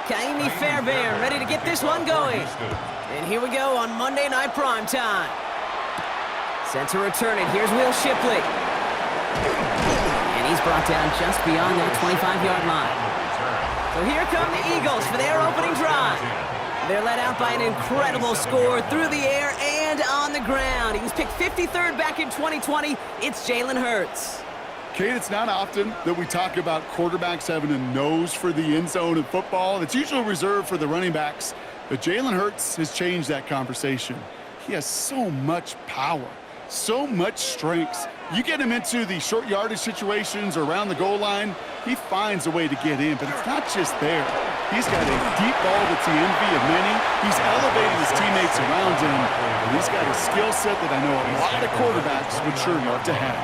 Kaimi Fairbairn ready to get this one going. And here we go on Monday Night Primetime. Set to return it. Here's Will Shipley. And he's brought down just beyond that 25-yard line. So here come the Eagles for their opening drive. They're led out by an incredible score through the air and on the ground. He was picked 53rd back in 2020. It's Jalen Hurts. Kate, it's not often that we talk about quarterbacks having a nose for the end zone in football. It's usually reserved for the running backs. But Jalen Hurts has changed that conversation. He has so much power, so much strength. You get him into the short yardage situations or around the goal line, he finds a way to get in. But it's not just there. He's got a deep ball that's the envy of many. He's elevating his teammates around him. And he's got a skill set that I know a lot of quarterbacks would sure love to have.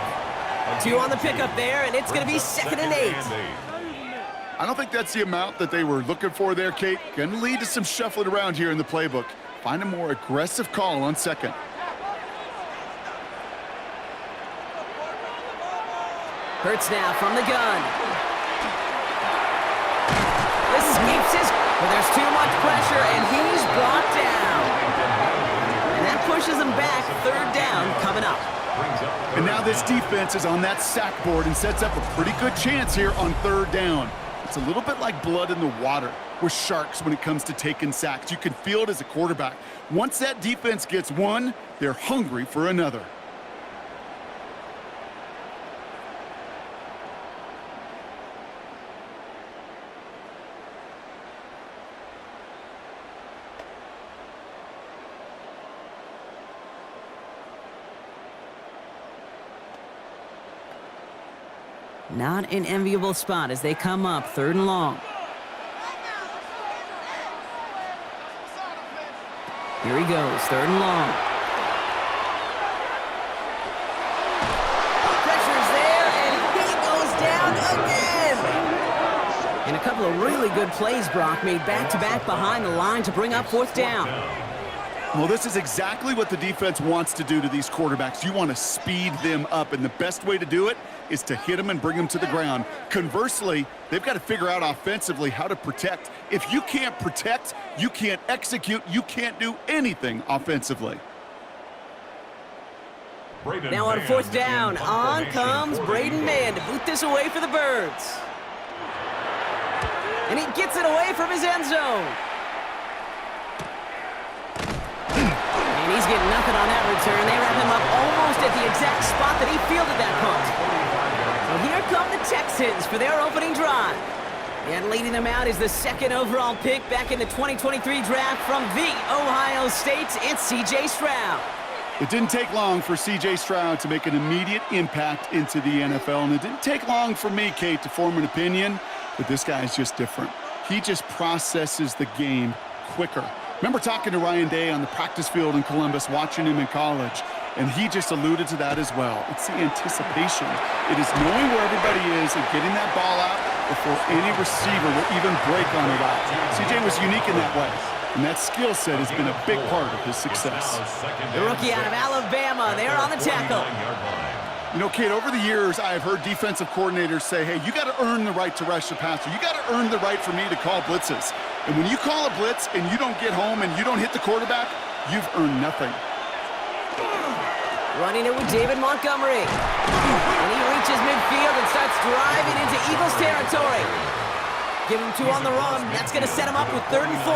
2 on the pickup there, and it's going to be 2nd and 8. I don't think that's the amount that they were looking for there, Kate. Going to lead to some shuffling around here in the playbook. Find a more aggressive call on 2nd. Hurts now from the gun. Escapes his, but there's too much pressure, and he's brought down. And that pushes him back. 3rd down coming up. And now this defense is on that sack board and sets up a pretty good chance here on 3rd down. It's a little bit like blood in the water with sharks when it comes to taking sacks. You can feel it as a quarterback. Once that defense gets one, they're hungry for another. Not an enviable spot as they come up 3rd and long. Here he goes, 3rd and long. Pressure's there, and he goes down again. And a couple of really good plays, Brock, made back-to-back behind the line to bring up 4th down. Well, this is exactly what the defense wants to do to these quarterbacks. You want to speed them up, and the best way to do it is to hit them and bring them to the ground. Conversely, they've got to figure out offensively how to protect. If you can't protect, you can't execute, you can't do anything offensively. Now on 4th down, on comes Braden Mann to boot this away for the Birds. And he gets it away from his end zone. And he's getting nothing on that return. They wrap him up almost at the exact spot that he fielded that punt. So here come the Texans for their opening drive. And leading them out is the 2nd overall pick back in the 2023 draft from the Ohio State. It's C.J. Stroud. It didn't take long for C.J. Stroud to make an immediate impact into the NFL. And it didn't take long for me, Kate, to form an opinion. But this guy is just different. He just processes the game quicker. Remember talking to Ryan Day on the practice field in Columbus, watching him in college, and he just alluded to that as well. It's the anticipation. It is knowing where everybody is and getting that ball out before any receiver will even break on a route. CJ was unique in that way, and that skill set has been a big part of his success. The rookie out of Alabama, they're on the tackle. You know, Kate, over the years, I've heard defensive coordinators say, hey, you got to earn the right to rush the passer. You got to earn the right for me to call blitzes. And when you call a blitz and you don't get home and you don't hit the quarterback, you've earned nothing. Running it with David Montgomery. And he reaches midfield and starts driving into Eagles territory. Give him 2 on the run. That's going to set him up with 3rd and 4.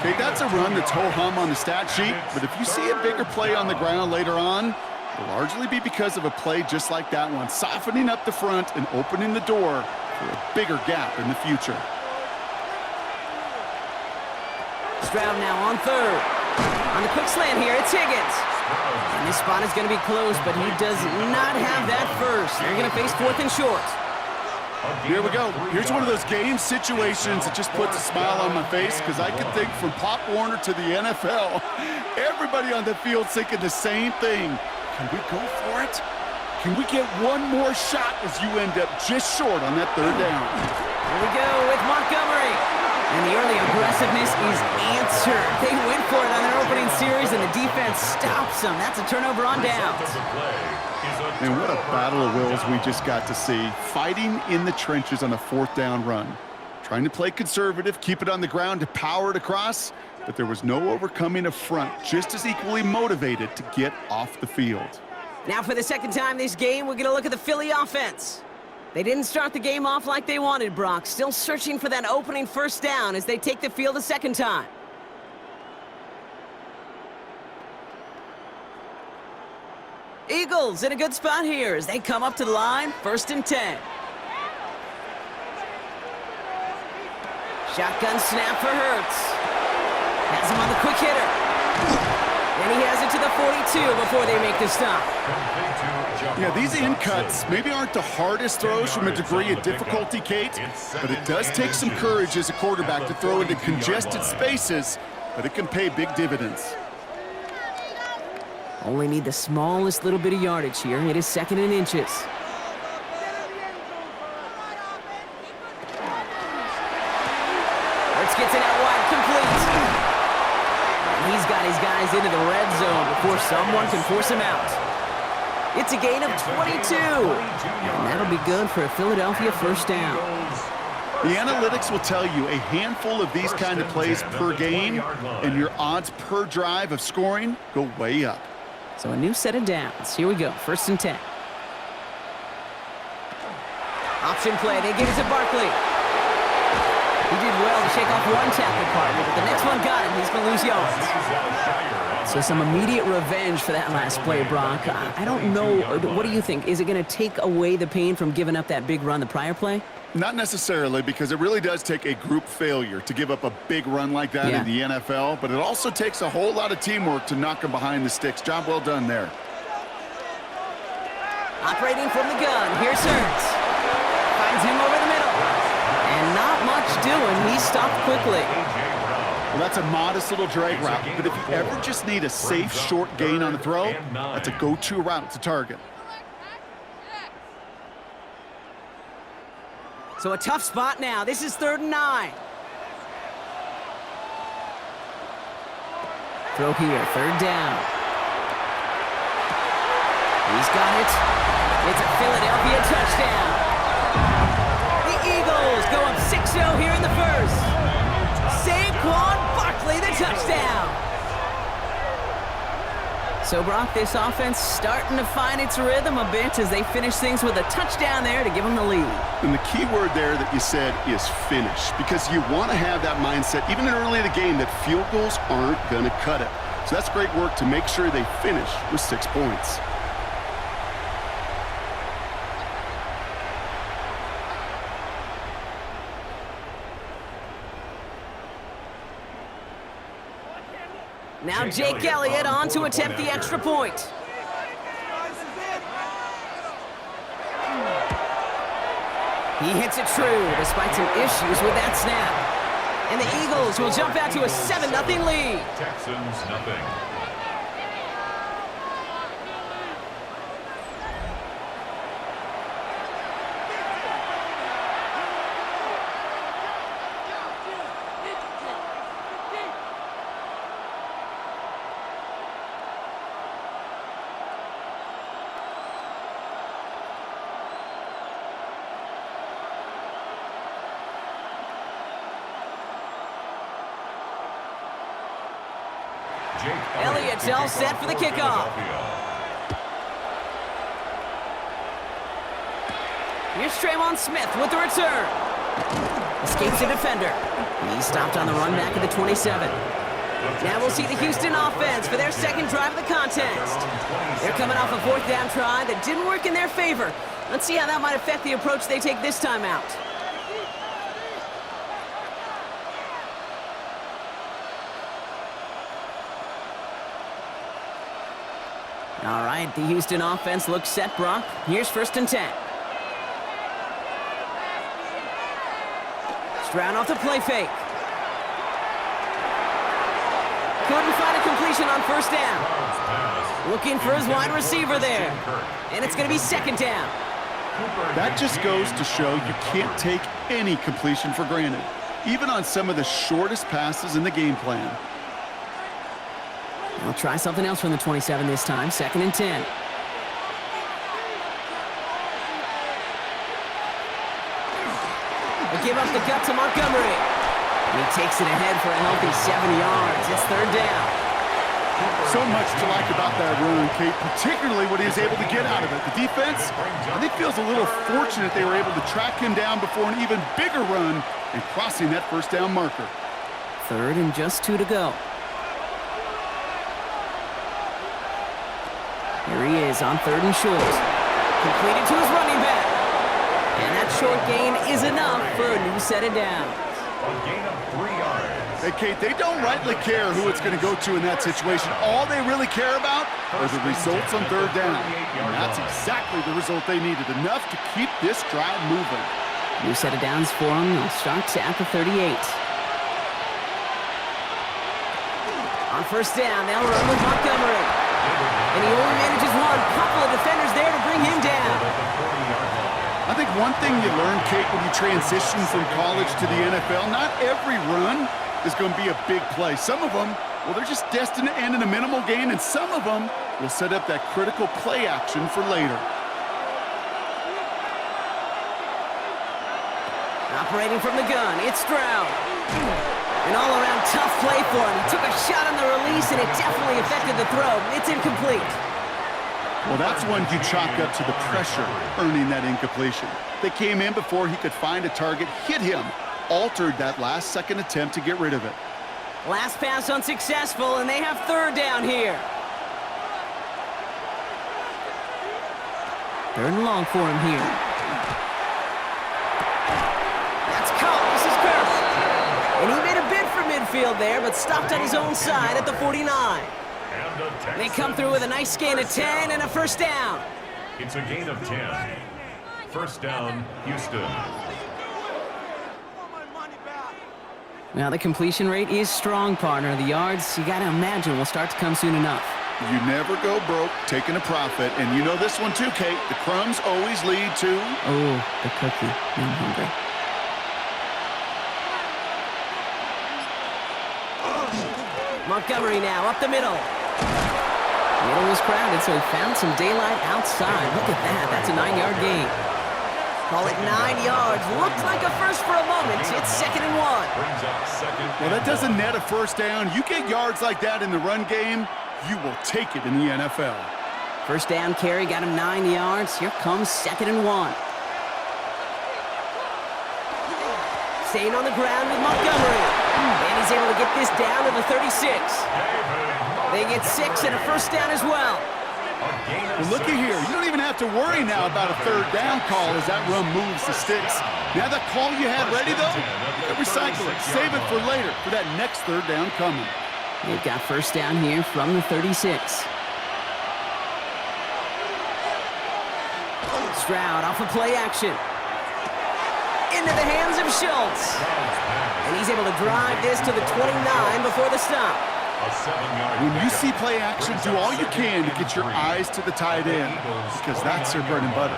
Okay, that's a run that's ho-hum on the stat sheet, but if you see a bigger play on the ground later on, it'll largely be because of a play just like that one, softening up the front and opening the door for a bigger gap in the future. Stroud now on 3rd. On the quick slant here, it's Higgins. And this spot is going to be close, but he does not have that first. They're going to face 4th and short. Here we go. Here's one of those game situations that just puts a smile on my face, because I can think from Pop Warner to the NFL, everybody on the field thinking the same thing. Can we go for it? Can we get one more shot as you end up just short on that 3rd down? Here we go with Montgomery. And the early aggressiveness is answered. They went for it on their opening series, and the defense stops them. That's a turnover on downs. And what a battle of wills we just got to see. Fighting in the trenches on a 4th down run. Trying to play conservative, keep it on the ground to power it across, but there was no overcoming a front, just as equally motivated to get off the field. Now for the second time this game, we're going to look at the Philly offense. They didn't start the game off like they wanted, Brock. Still searching for that opening first down as they take the field a second time. Eagles in a good spot here as they come up to the line, 1st and 10. Shotgun snap for Hurts. Has him on the quick hitter. And he has it to the 42 before they make the stop. Yeah, these in cuts maybe aren't the hardest throws from a degree of difficulty, Kate, but it does take some courage as a quarterback to throw into congested spaces, but it can pay big dividends. Only need the smallest little bit of yardage here. It is 2nd and inches. Hurts gets it out wide, complete. And he's got his guys into the red zone before someone can force him out. It's a gain of 22. And that'll be good for a Philadelphia first down. The analytics will tell you a handful of these kind of plays per game, and your odds per drive of scoring go way up. So a new set of downs. Here we go, 1st and 10. Option play, they give it to Barkley. He did well to shake off one tackle partner, but the next one got him. He's going to lose yards. So some immediate revenge for that last play, Brock. I don't know. What do you think? Is it going to take away the pain from giving up that big run the prior play? Not necessarily, because it really does take a group failure to give up a big run like that in the NFL, but it also takes a whole lot of teamwork to knock them behind the sticks. Job well done there. Operating from the gun, here's Hurts. Finds him over the middle. And not much doing. He stopped quickly. Well, that's a modest little drag route, but if you ever just need a safe, short gain on the throw, that's a go-to route to target. So a tough spot now. This is 3rd and 9. Throw here, 3rd down. He's got it. It's a Philadelphia touchdown. The Eagles go up 6-0 here in the first. Saquon Barkley, the touchdown. So, Brock, this offense starting to find its rhythm a bit as they finish things with a touchdown there to give them the lead. And the key word there that you said is finish, because you want to have that mindset, even early in the game, that field goals aren't going to cut it. So that's great work to make sure they finish with 6 points. Now Jake Elliott on to attempt the extra point. He hits it true despite some issues with that snap. And the Eagles will jump out to a 7-0 lead. Texans nothing. Elliott's all set for the kickoff. Here's Tremon Smith with the return. Escapes the defender. He stopped on the run back at the 27. Now we'll see the Houston offense for their second drive of the contest. They're coming off a 4th down try that didn't work in their favor. Let's see how that might affect the approach they take this time out. All right, the Houston offense looks set, Brock. Here's 1st and 10. Stroud off the play fake. Couldn't find a completion on 1st down. Looking for his wide receiver there. And it's going to be 2nd down. That just goes to show you can't take any completion for granted, even on some of the shortest passes in the game plan. We'll try something else from the 27 this time. 2nd and 10. give up the gut to Montgomery. He takes it ahead for a healthy 7 yards. It's third down. So much to like about that run, Kate, particularly what he was able to get out of it. The defense, I think, feels a little fortunate they were able to track him down before an even bigger run and crossing that first down marker. Third and just 2 to go. Here he is on third and short. Completed to his running back. And that short gain is enough for a new set of downs. A gain of 3 yards. Hey, Kate, they don't rightly care who it's going to go to in that situation. All they really care about are the results on third down. And that's exactly the result they needed, enough to keep this drive moving. New set of downs for him. They'll start at the 38. On first down, they'll run with Montgomery. And he only manages one. Couple of defenders there to bring him down. I think one thing you learn, Kate, when you transition from college to the NFL, not every run is going to be a big play. Some of them, well, they're just destined to end in a minimal gain, and some of them will set up that critical play action for later. Operating from the gun, it's Stroud. An all-around tough play for him. He took a shot on the release, and it definitely affected the throw. It's incomplete. Well, that's one you chalk up to the pressure earning that incompletion. They came in before he could find a target, hit him, altered that last-second attempt to get rid of it. Last pass unsuccessful, and they have third down here. Third and long for him here. That's caught. This is Kirk. And he made a bid for midfield there, but stopped on his own side at the 49. They come through with a nice gain of 10 and a first down. It's a gain of 10. First down, Houston. Now the completion rate is strong, partner. The yards, you got to imagine, will start to come soon enough. You never go broke taking a profit, and you know this one too, Kate. The crumbs always lead to... Oh, the cookie. I'm hungry. Montgomery now, up the middle. Middle was crowded, so he found some daylight outside. Look at that. That's a 9-yard gain. Call it 9 yards. Looked like a first for a moment. It's second and 1. Well, that doesn't net a first down. You get yards like that in the run game, you will take it in the NFL. First down carry got him 9 yards. Here comes second and 1. Staying on the ground with Montgomery. And he's able to get this down to the 36. They get 6 and a first down as well. Well, looky here. You don't even have to worry now about a third down call as that run moves the sticks. Now that call you had ready, though, you can recycle it. Save it for later for that next third down coming. They've got first down here from the 36. Stroud off of play action. Into the hands of Schultz. And he's able to drive this to the 29 before the stop. When you see play action, do all you can to get your eyes to the tight end, because that's their bread and butter.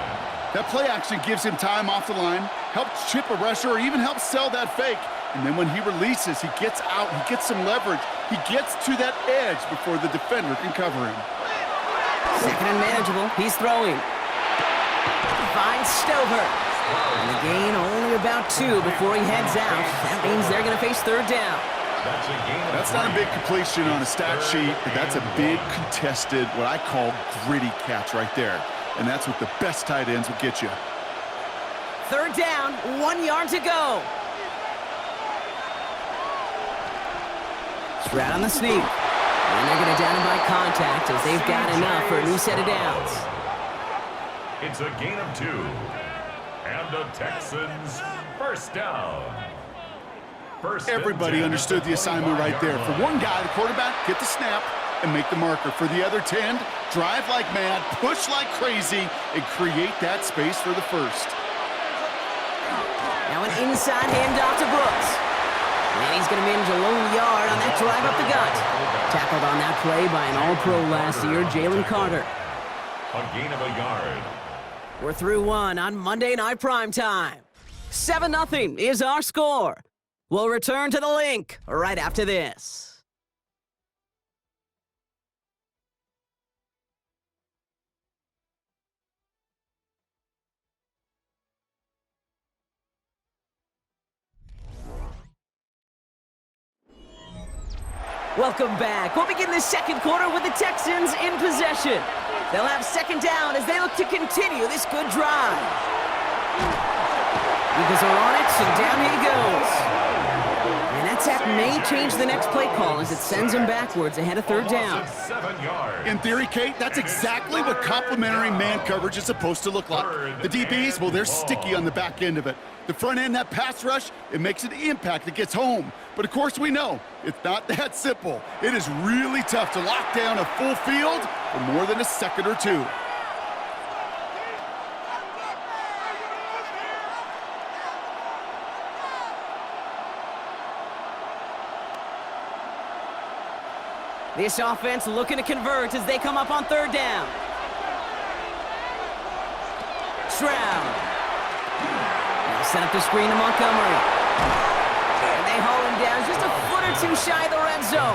That play action gives him time off the line, helps chip a rusher, or even helps sell that fake. And then when he releases, he gets out, he gets some leverage. He gets to that edge before the defender can cover him. Second and manageable. He's throwing. Finds Stover. And the gain only about 2 before he heads out. That means they're going to face third down. That's not a big completion on a stat sheet, but that's a big contested, what I call gritty catch right there. And that's what the best tight ends will get you. Third down, 1 yard to go. Stroud on the sneak. And they're going to down him by contact as they've got enough for a new set of downs. It's a gain of 2. And the Texans first down. Everybody understood the assignment right there. For one guy, the quarterback, get the snap and make the marker. For the other 10, drive like mad, push like crazy, and create that space for the first. Now an inside handoff to Brooks. And he's going to manage a lone yard on that drive up the gut. Tackled on that play by an All-Pro last year, Jalen Carter. A gain of a yard. We're through one on Monday Night Primetime. 7-0 is our score. We'll return to the link right after this. Welcome back. We'll begin the second quarter with the Texans in possession. They'll have second down as they look to continue this good drive. Eagles are on it, and down he goes. And that sack may change the next play call as it sends him backwards ahead of third down. In theory, Kate, that's exactly what complementary man coverage is supposed to look like. The DBs, well, they're sticky on the back end of it. The front end, that pass rush, it makes an impact that gets home. But of course we know it's not that simple. It is really tough to lock down a full field for more than a second or two. This offense looking to convert as they come up on third down. Stroud. Now set up the screen to Montgomery. And they haul him down just a foot or two shy of the red zone.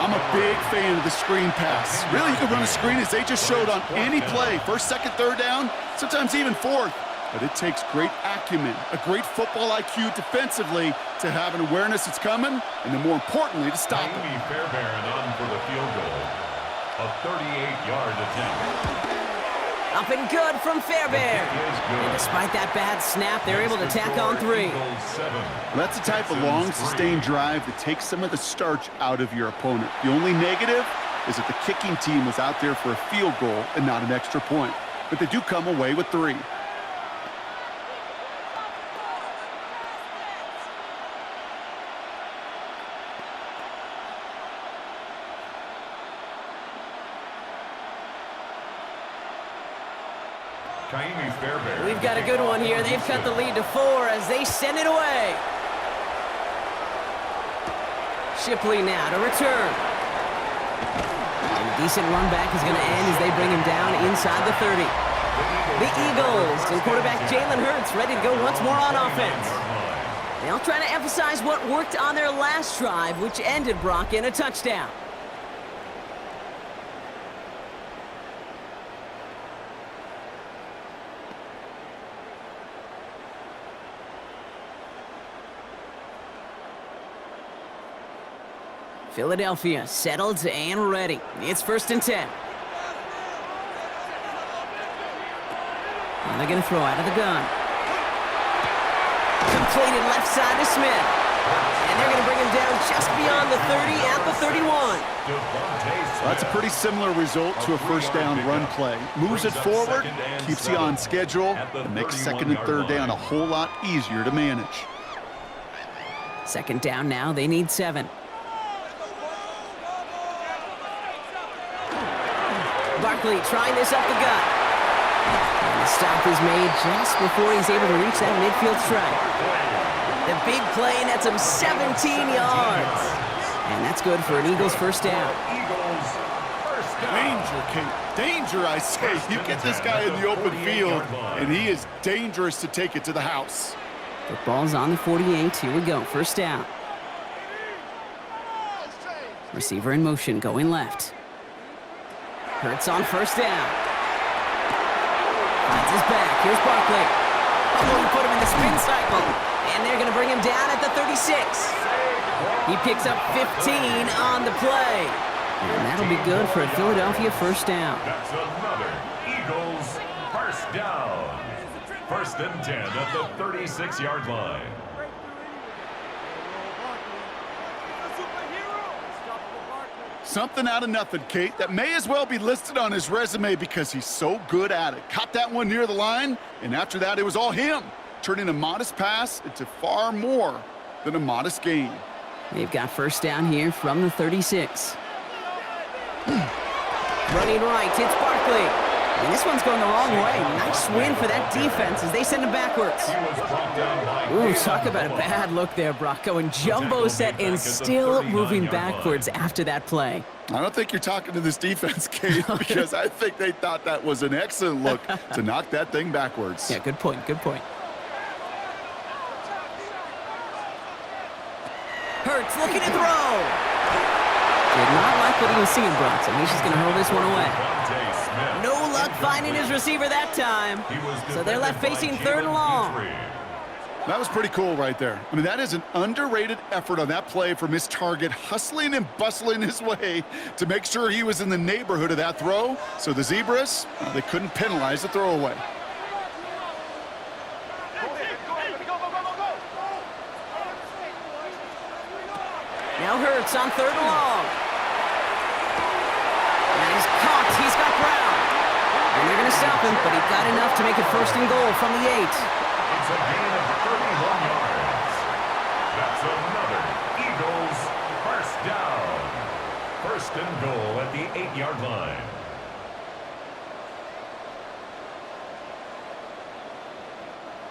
I'm a big fan of the screen pass. Really, you can run a screen as they just showed on any play. First, second, third down, sometimes even fourth. But it takes great acumen, a great football IQ defensively to have an awareness it's coming, and then more importantly, to stop it. Fairbairn on for the field goal. A 38-yard attempt. Up and good from Fairbairn. And despite that bad snap, they're able to tack on 3. That's the type of long, sustained drive that takes some of the starch out of your opponent. The only negative is that the kicking team was out there for a field goal and not an extra point. But they do come away with 3. We've got a good one here. They've cut the lead to 4 as they send it away. Shipley now to return. And a decent run back is going to end as they bring him down inside the 30. The Eagles and quarterback Jalen Hurts ready to go once more on offense. They'll try to emphasize what worked on their last drive, which ended, Brock, in a touchdown. Philadelphia settled and ready. It's 1st and 10. And they're going to throw out of the gun. Completed left side to Smith. And they're going to bring him down just beyond the 30 at the 31. That's a pretty similar result to a first down run play. Moves it forward, keeps you on schedule, and makes second and third down a whole lot easier to manage. Second down now, they need 7. Barkley trying this up the gut. And the stop is made just before he's able to reach that midfield strike. The big play nets him 17 yards. And that's good for an Eagles first down. Danger, Kate. Danger, I say. You get this guy in the open field, and he is dangerous to take it to the house. Football's on the 48. Here we go. First down. Receiver in motion, going left. Hurts on first down. Finds his back. Here's Barkley. Oh, he put him in the spin cycle. And they're going to bring him down at the 36. He picks up 15 on the play. And that'll be good for a Philadelphia first down. That's another Eagles first down. 1st and 10 at the 36-yard line. Something out of nothing, Kate, that may as well be listed on his resume because he's so good at it. Caught that one near the line, and after that, it was all him, turning a modest pass into far more than a modest gain. They've got first down here from the 36. Running right, it's Barkley. And this one's going the wrong way. Nice win for that defense as they send him backwards. Ooh, talk about a bad look there, Brock. Going jumbo set and still moving backwards after that play. I don't think you're talking to this defense, Kate, because I think they thought that was an excellent look to knock that thing backwards. Yeah, good point, good point. Hurts looking to throw. Did not like what he was seeing, Brock, so he's just going to hurl this one away. No luck finding his receiver that time. So they're left facing 3rd and long. That was pretty cool right there. I mean, that is an underrated effort on that play from his target, hustling and bustling his way to make sure he was in the neighborhood of that throw. So the Zebras, well, they couldn't penalize the throwaway. Now Hurts on 3rd and long. And he's caught. He's got Brown. And they're going to stop him, but he got enough to make it 1st and goal from the 8. It's a gain of 31 yards. That's another Eagles 1st down. 1st and goal at the 8-yard line.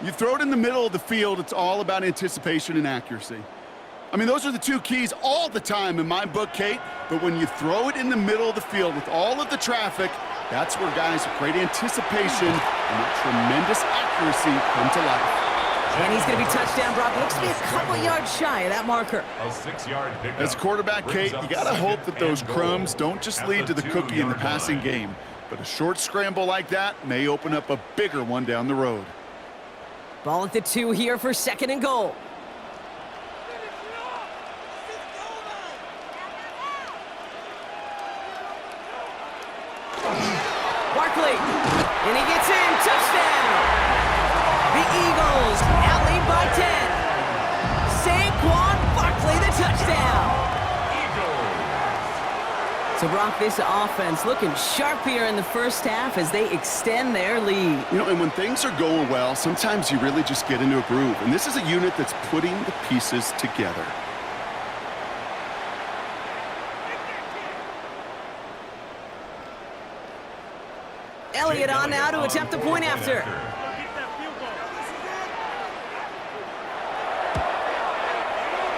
You throw it in the middle of the field, it's all about anticipation and accuracy. I mean, those are the 2 keys all the time in my book, Kate. But when you throw it in the middle of the field with all of the traffic, that's where guys with great anticipation and that tremendous accuracy come to life. And he's going to be touchdown, Brock. Looks to be a couple yards shy of that marker. A 6-yard pickup. As quarterback, Kate, you got to hope that those crumbs don't just lead to the cookie in the passing game. But a short scramble like that may open up a bigger one down the road. Ball at the 2 here for 2nd and goal. Barkley, and he gets in, touchdown! The Eagles out-lead by 10. Saquon Barkley, the touchdown! So, Brock, this offense looking sharp here in the 1st half as they extend their lead. You know, and when things are going well, sometimes you really just get into a groove. And this is a unit that's putting the pieces together. Elliott on now to attempt the point after.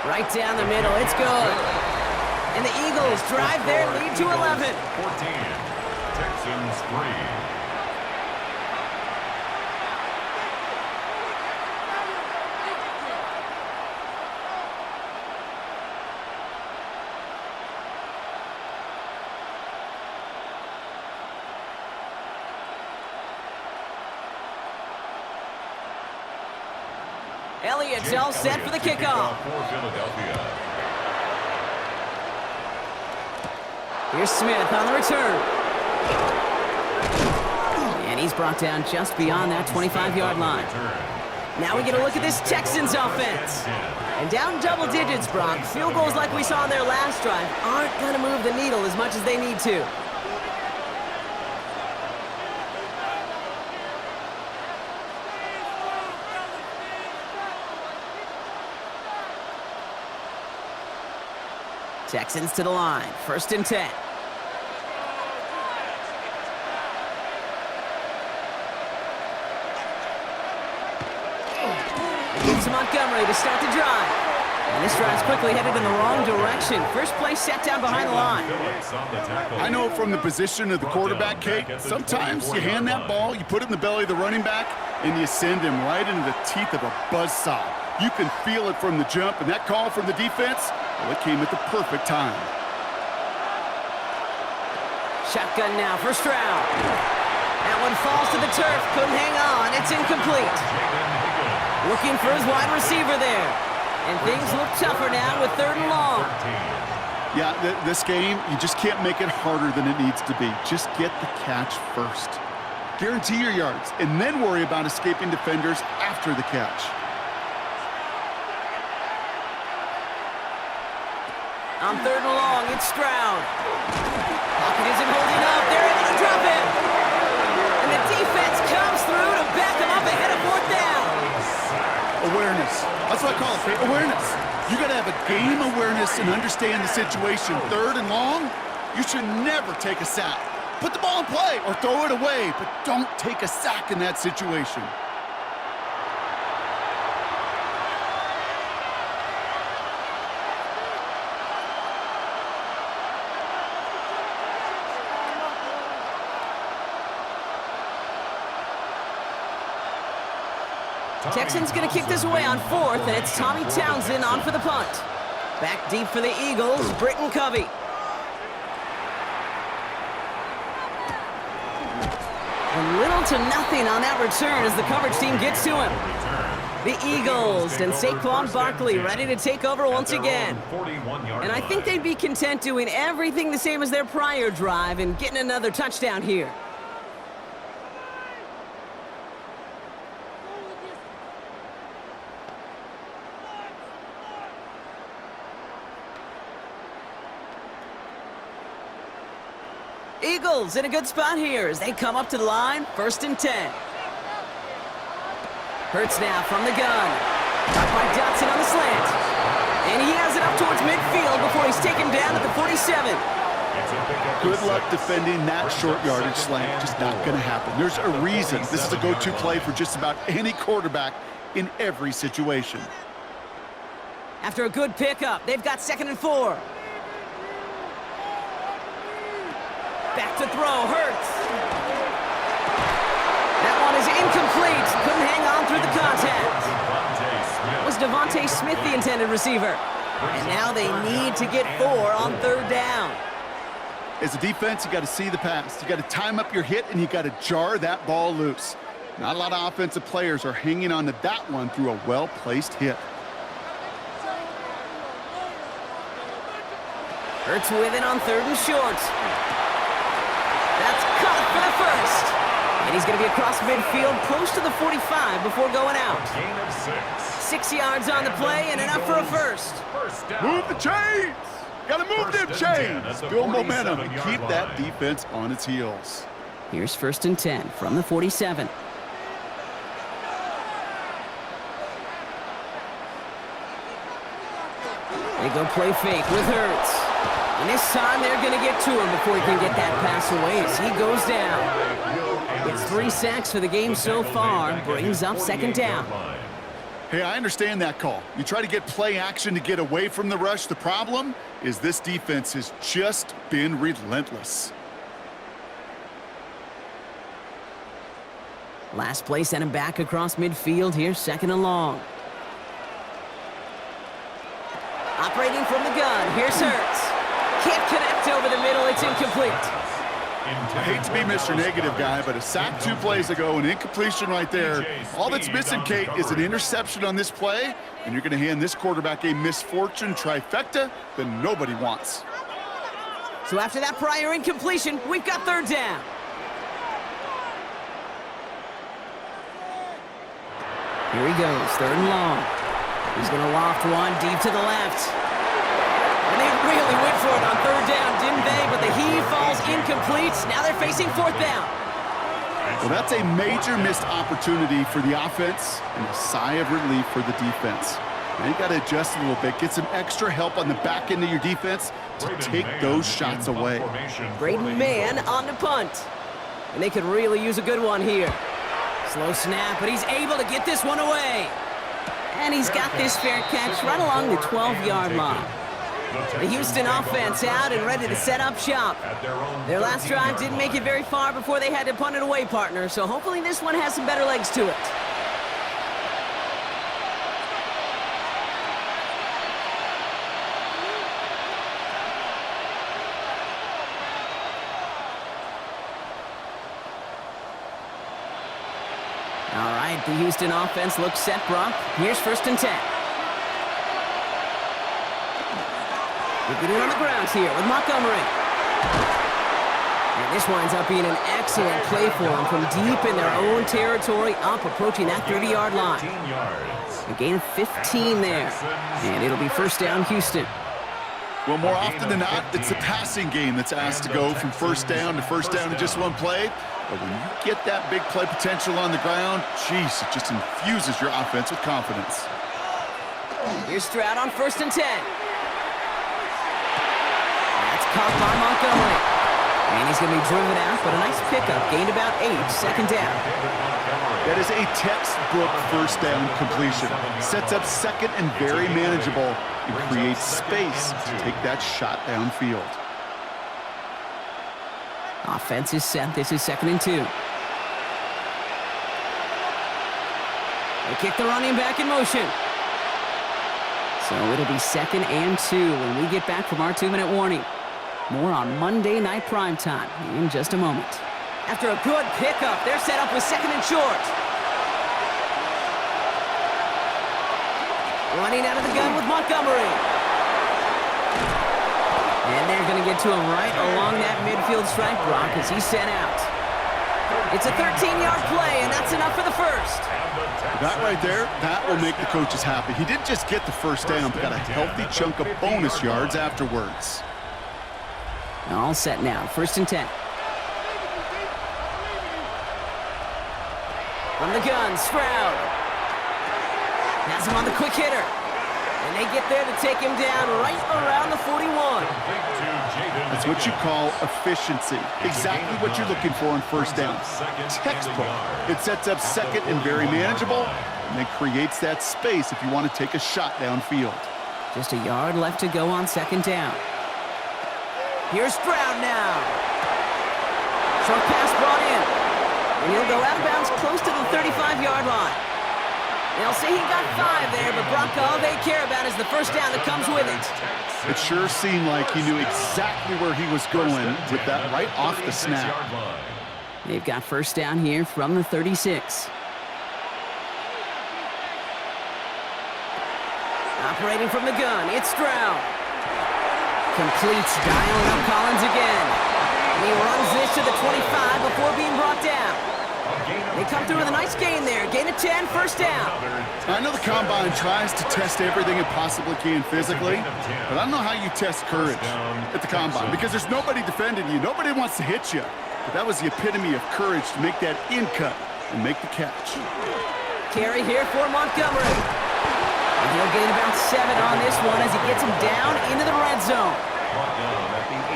Right down the middle, it's good. And the Eagles drive their lead to 11. 14, Texans 3. Elliott's all set for the kickoff. For Philadelphia. Here's Smith on the return. And he's brought down just beyond that 25-yard line. Now we get a look at this Texans offense. And down double digits, Brock. Field goals like we saw in their last drive aren't going to move the needle as much as they need to. Texans to the line, 1st and 10. Gives to Montgomery to start the drive. And this drive's quickly headed in the wrong direction. First play set down behind the line. I know from the position of the quarterback, Kate, sometimes you hand that ball, you put it in the belly of the running back, and you send him right into the teeth of a buzzsaw. You can feel it from the jump, and that call from the defense, well, it came at the perfect time. Shotgun now, 1st round. That one falls to the turf, couldn't hang on, it's incomplete. Looking for his wide receiver there. And things look tougher now with 3rd and long. Yeah, this game, you just can't make it harder than it needs to be. Just get the catch first. Guarantee your yards, and then worry about escaping defenders after the catch. On 3rd and long, it's Stroud. Pocket isn't holding up. They're able to drop it. And the defense comes through to back them up ahead of 4th down. Awareness. That's what I call it, awareness. You got to have a game awareness and understand the situation. 3rd and long, you should never take a sack. Put the ball in play or throw it away, but don't take a sack in that situation. Texans going to kick this away on 4th, and it's Tommy Townsend on for the punt. Back deep for the Eagles, Britton Covey. And little to nothing on that return as the coverage team gets to him. The Eagles and Saquon Barkley ready to take over once again. And I think they'd be content doing everything the same as their prior drive and getting another touchdown here. Eagles in a good spot here as they come up to the line, 1st and 10. Hurts now from the gun. Caught by Dotson on the slant. And he has it up towards midfield before he's taken down at the 47. Good luck defending that short yardage slant. Just not going to happen. There's a reason this is a go-to play for just about any quarterback in every situation. After a good pickup, they've got 2nd and 4. Back to throw, Hurts. That one is incomplete. Couldn't hang on through the contact. Was Devontae Smith the intended receiver? And now they need to get 4 on 3rd down. As a defense, you got to see the pass. You got to time up your hit, and you got to jar that ball loose. Not a lot of offensive players are hanging on to that one through a well-placed hit. Hurts with it on 3rd and short. That's caught for the 1st. And he's going to be across midfield, close to the 45 before going out. 6 yards on the play and enough for a 1st. Move the chains! Got to move them chains! Build momentum and keep that defense on its heels. Here's 1st and 10 from the 47. They go play fake with Hurts. And this time they're going to get to him before he can get that pass away as he goes down. It's 3 sacks for the game so far, brings up 2nd down. Hey, I understand that call. You try to get play action to get away from the rush. The problem is this defense has just been relentless. Last play sent him back across midfield here, 2nd and long. Operating from the gun, here's Hurts. Can't connect over the middle, it's incomplete. I hate to be Mr. Negative guy, but a sack 2 plays ago, an incompletion right there. All that's missing, Kate, is an interception on this play, and you're going to hand this quarterback a misfortune trifecta that nobody wants. So after that prior incompletion, we've got 3rd down. Here he goes, 3rd and long. He's going to loft one deep to the left. And they really went for it on 3rd down, didn't they? But the heave falls incomplete. Now they're facing 4th down. Well, that's a major missed opportunity for the offense and a sigh of relief for the defense. Now you got to adjust a little bit, get some extra help on the back end of your defense to take those shots away. Braden Mann on the punt. And they could really use a good one here. Slow snap, but he's able to get this one away. And he's got this fair catch right along the 12-yard line. The Houston offense out and ready to set up shop. Their last drive didn't make it very far before they had to punt it away, partner, so hopefully this one has some better legs to it. All right, the Houston offense looks set, Brock. Here's 1st and 10. We're getting on the ground here with Montgomery. And this winds up being an excellent play for them from deep in their own territory, up approaching that 30-yard line. A gain of 15 there, and it'll be 1st down, Houston. Well, more often than not, it's the passing game that's asked to go from 1st down to 1st down in just one play. But when you get that big play potential on the ground, geez, it just infuses your offense with confidence. Here's Stroud on 1st and 10. That's caught by Montgomery. And he's going to be driven out, but a nice pickup. Gained about 8, 2nd down. That is a textbook 1st down completion. Sets up 2nd and very manageable and creates space to take that shot downfield. Offense is set. This is 2nd and 2. They kick the running back in motion. So it'll be 2nd and 2 when we get back from our 2-minute warning. More on Monday Night Primetime in just a moment. After a good pickup, they're set up with 2nd and short. Running out of the gun with Montgomery. And they're going to get to him right along that midfield stripe, Brock, as he's sent out. It's a 13-yard play, and that's enough for the first. That right there, that will make the coaches happy. He didn't just get the first down, but got a healthy chunk of bonus yards afterwards. All set now, 1st and 10. From the gun, Stroud. Has him on the quick hitter. And they get there to take him down right around the 41. That's what you call efficiency. Exactly what you're looking for on first down. Textbook. It sets up second and very manageable, and it creates that space if you want to take a shot downfield. Just a yard left to go on 2nd down. Here's Stroud now. Short pass brought in. And he'll go out of bounds close to the 35-yard line. They'll say he got 5 there, but Brock, all they care about is the first down that comes with it. It sure seemed like he knew exactly where he was going with that right off the snap. They've got 1st down here from the 36. Operating from the gun, it's Stroud. Completes, dialing up Collins again. And he runs this to the 25 before being brought down. They come through with a nice gain there. Gain of 10, 1st down. I know the Combine tries to test everything it possibly can physically, but I don't know how you test courage at the Combine because there's nobody defending you. Nobody wants to hit you. But that was the epitome of courage to make that in cut and make the catch. Carry here for Montgomery. And he'll gain about 7 on this one as he gets him down into the red zone.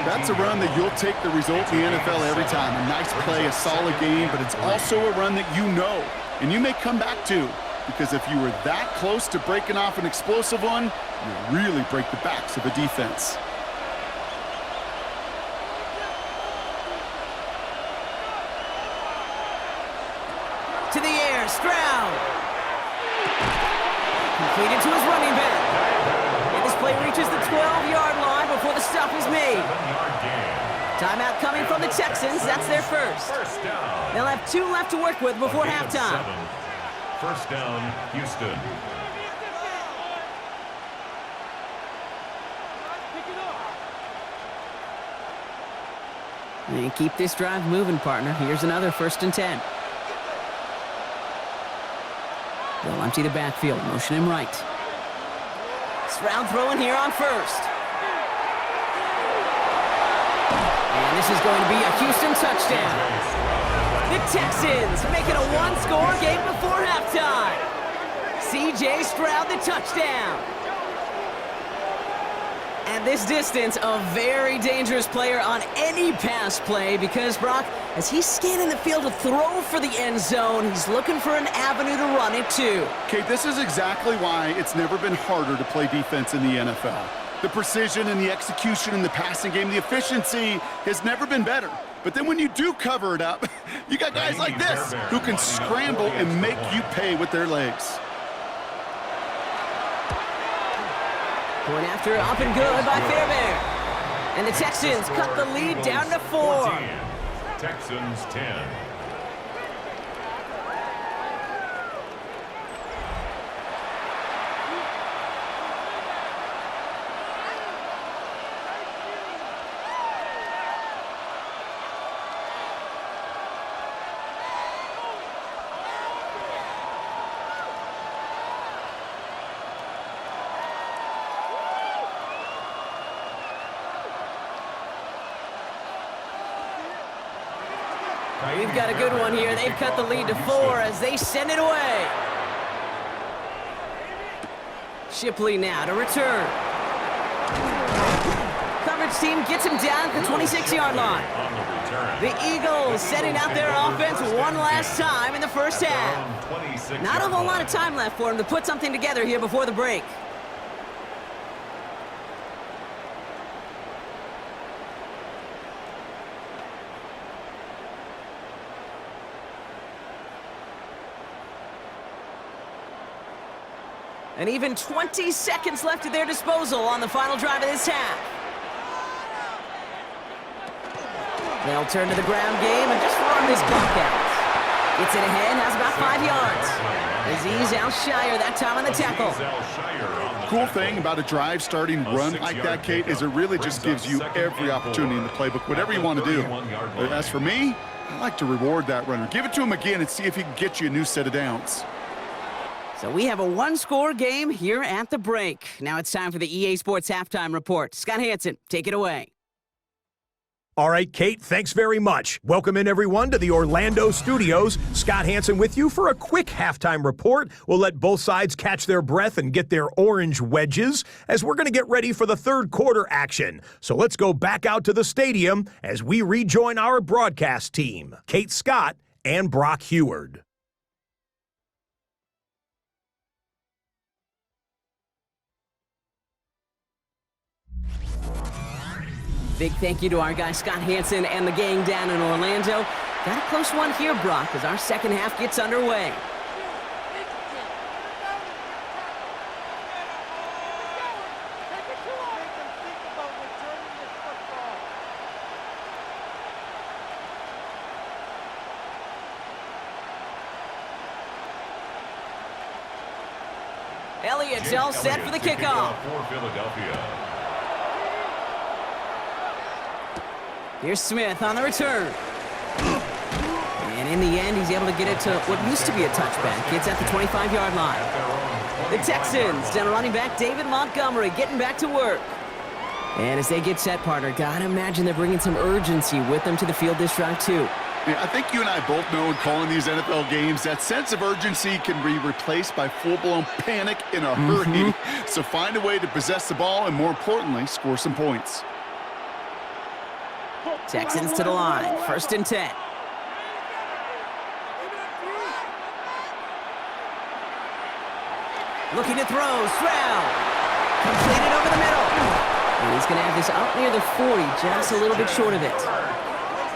That's a run that you'll take the result in the NFL every time. A nice play, a solid game, but it's also a run that you know and you may come back to, because if you were that close to breaking off an explosive one, you really break the backs of a defense. To the air, Stroud. Completed to his running back. And this play reaches the 12-yard line before the stop is made. Timeout coming from the Texans. That's their first. They'll have 2 left to work with before halftime. 1st down, Houston. And keep this drive moving, partner. Here's another 1st and 10. They'll empty the backfield, motion him right. Stroud throwing here on 1st. And this is going to be a Houston touchdown. The Texans make it a 1-score game before halftime. C.J. Stroud, the touchdown. At this distance, a very dangerous player on any pass play because, Brock, as he's scanning the field to throw for the end zone, he's looking for an avenue to run it to. Kate, this is exactly why it's never been harder to play defense in the NFL. The precision and the execution in the passing game, the efficiency has never been better. But then when you do cover it up, you got guys like this who can scramble and make you pay with their legs. Point after, up and good by Fairbairn. And the Texans cut the lead down to 4. Texans 10. We've got a good one here. They've cut the lead to 4 as they send it away. Shipley now to return. Coverage team gets him down at the 26-yard line. The Eagles setting out their offense one last time in the first half. Not a whole lot of time left for him to put something together here before the break. And even 20 seconds left at their disposal on the final drive of this half. They'll turn to the ground game and just run this clock out. Gets it ahead, has about 5 yards. Azeez Al-Shire that time on the tackle. Cool thing about a drive starting run like that, Kate, is it really just gives you every opportunity in the playbook, whatever you want to do. But as for me, I like to reward that runner. Give it to him again and see if he can get you a new set of downs. So we have a one-score game here at the break. Now it's time for the EA Sports Halftime Report. Scott Hansen, take it away. All right, Kate, thanks very much. Welcome in, everyone, to the Orlando studios. Scott Hansen with you for a quick halftime report. We'll let both sides catch their breath and get their orange wedges as we're going to get ready for the third quarter action. So let's go back out to the stadium as we rejoin our broadcast team, Kate Scott and Brock Heward. Big thank you to our guy Scott Hansen and the gang down in Orlando. Got a close one here, Brock, as our second half gets underway. Elliott's all set for the kickoff. For Philadelphia. Here's Smith on the return. And in the end, he's able to get it to what used to be a touchback. It's at the 25-yard line. The Texans, down to running back David Montgomery, getting back to work. And as they get set, partner, gotta imagine they're bringing some urgency with them to the field this drive, too. Yeah, I think you and I both know in calling these NFL games, that sense of urgency can be replaced by full-blown panic in a hurry. So find a way to possess the ball and, more importantly, score some points. Texans to the line, 1st and 10. Looking to throw, Stroud. Completed over the middle. And he's going to have this up near the 40, just a little bit short of it.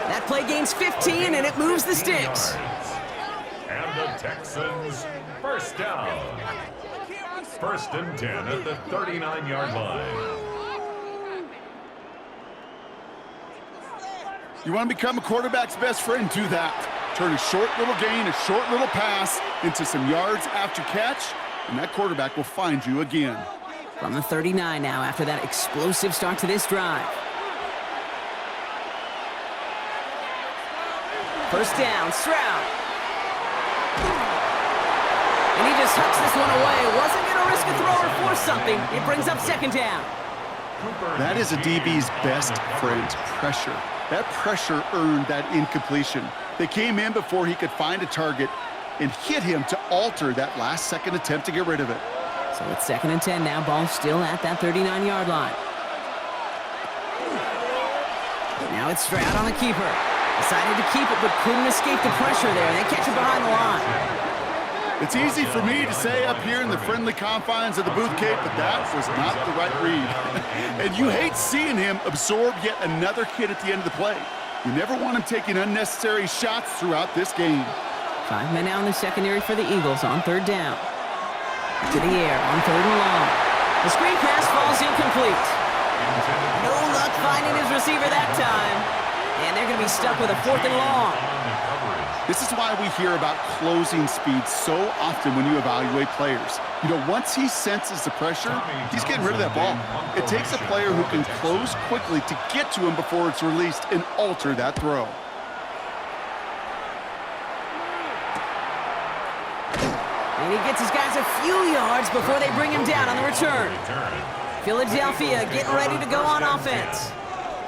That play gains 15, and it moves the sticks. And the Texans, first down. 1st and 10 at the 39-yard line. You want to become a quarterback's best friend, do that. Turn a short little gain, a short little pass into some yards after catch, and that quarterback will find you again. From the 39 now after that explosive start to this drive. 1st down, Stroud. And he just hucks this one away. Wasn't going to risk a throw or force something. It brings up 2nd down. That is a DB's best friend, pressure. That pressure earned that incompletion. They came in before he could find a target and hit him to alter that last-second attempt to get rid of it. So it's 2nd and 10 now. Ball still at that 39-yard line. Now it's Stroud on the keeper. Decided to keep it, but couldn't escape the pressure there. They catch it behind the line. It's easy for me to say up here in the friendly confines of the booth, Kate, but that was not the right read. And you hate seeing him absorb yet another hit at the end of the play. You never want him taking unnecessary shots throughout this game. 5 men now in the secondary for the Eagles on 3rd down. To the air on 3rd and long. The screen pass falls incomplete. No luck finding his receiver that time. And they're going to be stuck with a 4th and long. This is why we hear about closing speed so often when you evaluate players. You know, once he senses the pressure, he's getting rid of that ball. It takes a player who can close quickly to get to him before it's released and alter that throw. And he gets his guys a few yards before they bring him down on the return. Philadelphia getting ready to go on offense.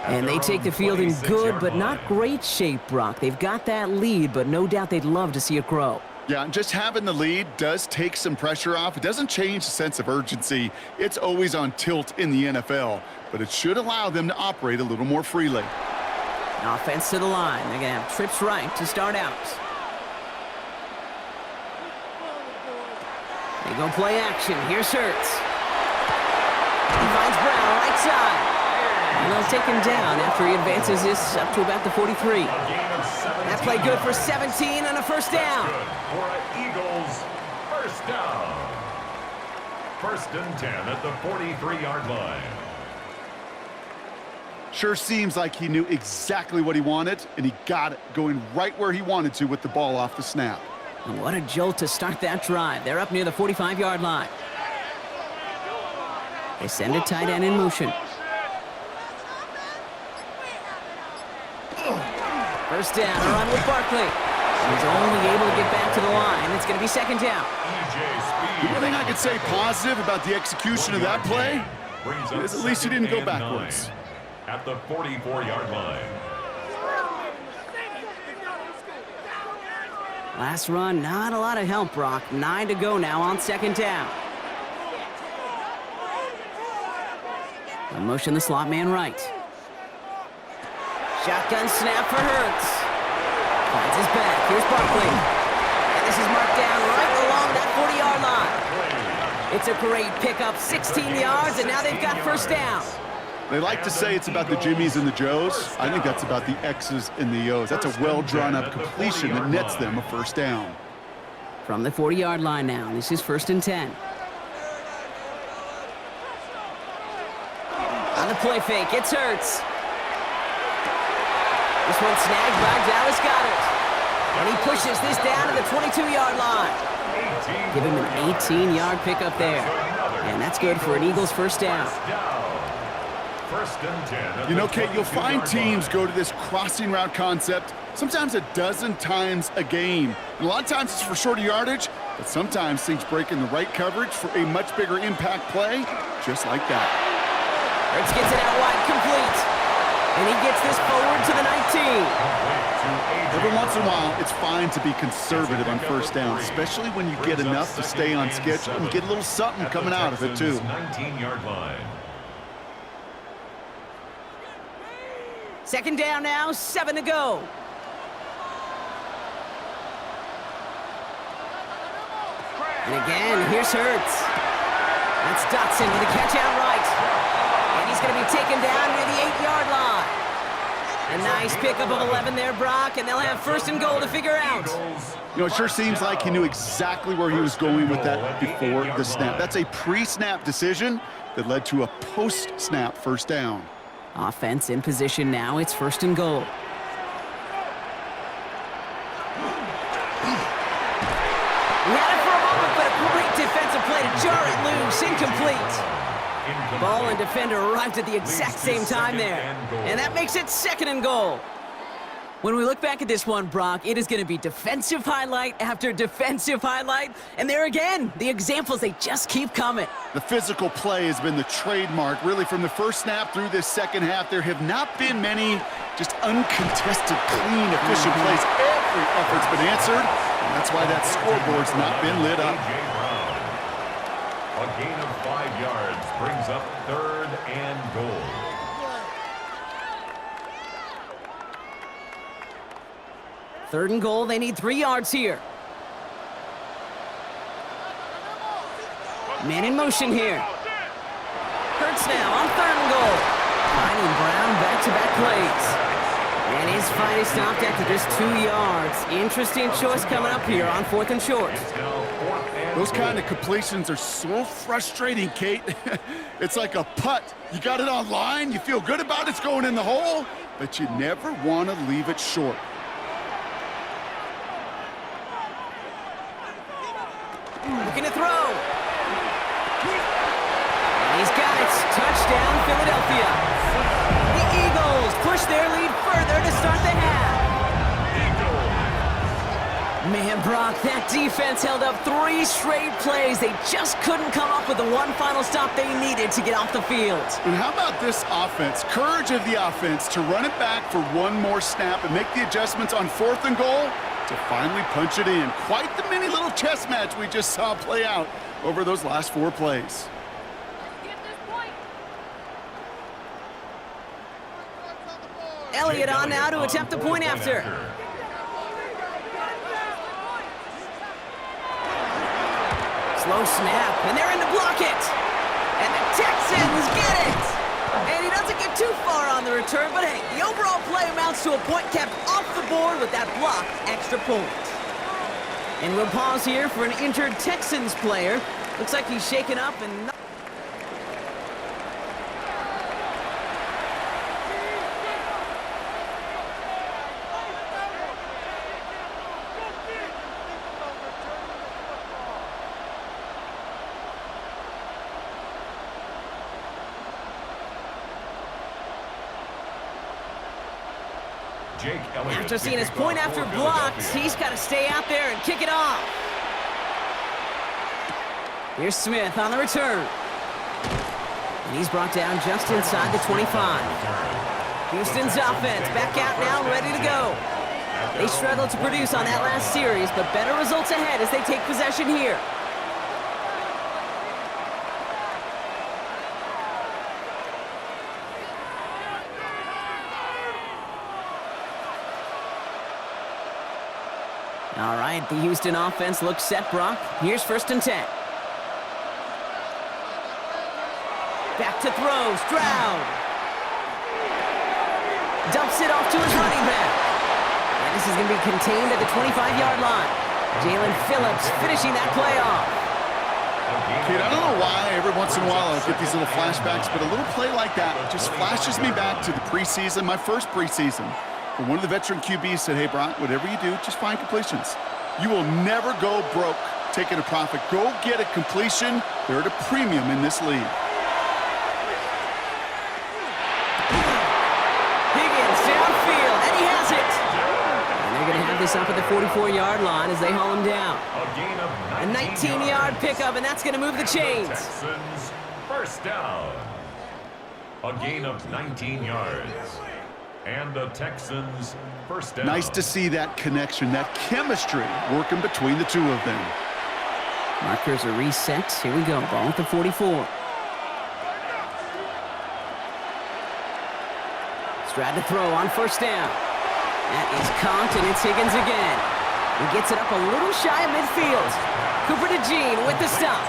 And they take the field in good but not great shape, Brock. They've got that lead, but no doubt they'd love to see it grow. Yeah, and just having the lead does take some pressure off. It doesn't change the sense of urgency. It's always on tilt in the NFL, but it should allow them to operate a little more freely. Offense to the line. They're going to have trips right to start out. They go play action. Here's Hurts. He finds Brown right side. And they'll take him down after he advances this up to about the 43. That play good for 17 and a 1st down. For an Eagles, 1st down. 1st and 10 at the 43-yard line. Sure seems like he knew exactly what he wanted, and he got it, going right where he wanted to with the ball off the snap. And what a jolt to start that drive. They're up near the 45-yard line. They send a tight end in motion. First down, a run with Barkley. He's only able to get back to the line. It's going to be second down. The only thing I could say positive about the execution of that play is at least he didn't go backwards. At the 44-yard line. Last run, not a lot of help, Brock. 9 to go now on second down. A motion the slot man right. Shotgun snap for Hurts. Finds his back. Here's Barkley. And this is marked down right along that 40-yard line. It's a great pickup, 16 yards, and now they've got first down. They like to say it's about the Jimmies and the Joes. I think that's about the X's and the O's. That's a well-drawn-up completion that nets them a first down. From the 40-yard line now, this is first and 10. On the play fake, it's Hurts. This one snagged by Dallas Goedert. And he pushes this down to the 22-yard line. Give him an 18-yard pickup there. And that's good for an Eagles first down. First and 10. You know, Kate, you'll find teams go to this crossing route concept sometimes a dozen times a game. And a lot of times it's for shorter yardage, but sometimes things break in the right coverage for a much bigger impact play, just like that. Hurts gets it out wide, complete. And he gets this forward to the 19. Every once in a while, it's fine to be conservative on first down, especially when you get enough to stay on schedule and get a little something coming out of it, too. 19-yard line. Second down now, 7 to go. And again, here's Hurts. That's Dotson with a catch out right. And he's going to be taken down near the 8-yard line. A nice pickup of 11 there, Brock, and they'll have first and goal to figure out. You know, it sure seems like he knew exactly where he was going with that before the snap. That's a pre-snap decision that led to a post-snap first down. Offense in position now. It's first and goal. He had it for a moment, but a great defensive play to jar it loose. Incomplete. Ball and defender arrived at the exact same time there. And that makes it second and goal. When we look back at this one, Brock, it is going to be defensive highlight after defensive highlight. And there again, the examples, they just keep coming. The physical play has been the trademark, really, from the first snap through this second half. There have not been many just uncontested, clean, efficient plays. Every effort's been answered, and that's why that scoreboard's not been lit up. A gain of 5 yards brings up third and goal. Third and goal, they need 3 yards here. Man in motion here. Hurts now on third and goal. Finding Brown back-to-back plays. And his fight is stopped after just 2 yards. Interesting choice coming up here on fourth and short. Those kind of completions are so frustrating, Kate. It's like a putt. You got it on line, you feel good about it's going in the hole, but you never want to leave it short. Looking to throw. And he's got it. Touchdown, Philadelphia. The Eagles push their lead further to start the half. Man, Brock, that defense held up 3 straight plays. They just couldn't come up with the one final stop they needed to get off the field. And how about this offense? Courage of the offense to run it back for one more snap and make the adjustments on fourth and goal to finally punch it in. Quite the mini little chess match we just saw play out over those last 4 plays. Elliott on now to attempt the point after. Slow snap, and they're in to block it. And the Texans get it. And he doesn't get too far on the return, but hey, the overall play amounts to a point kept off the board with that blocked extra point. And we'll pause here for an injured Texans player. Looks like he's shaken up and... Jake Elliott. After seeing his point after blocked, he's got to stay out there and kick it off. Here's Smith on the return. And he's brought down just inside the 25. Houston's offense back out now, ready to go. They struggled to produce on that last series, but better results ahead as they take possession here. All right, the Houston offense looks set, Brock. Here's 1st and 10. Back to throw, Stroud. Dumps it off to his running back. And this is going to be contained at the 25-yard line. Jalen Phillips finishing that play off. Kate, I don't know why every once in a while I get these little flashbacks, but a little play like that just flashes me back to the preseason, my first preseason. When one of the veteran QBs said, hey, Brock, whatever you do, just find completions. You will never go broke taking a profit. Go get a completion. They're at a premium in this league. Higgins downfield, and he has it. And they're going to have this up at the 44-yard line as they haul him down. A 19-yard pickup, and that's going to move the chains. Texans, 1st down. A gain of 19 yards. And the Texans, 1st down. Nice to see that connection, that chemistry working between the two of them. Markers are reset. Here we go. Ball at the 44. Stroud to throw on 1st down. That is caught, and it's Higgins again. He gets it up a little shy of midfield. Cooper to Jean with the stop.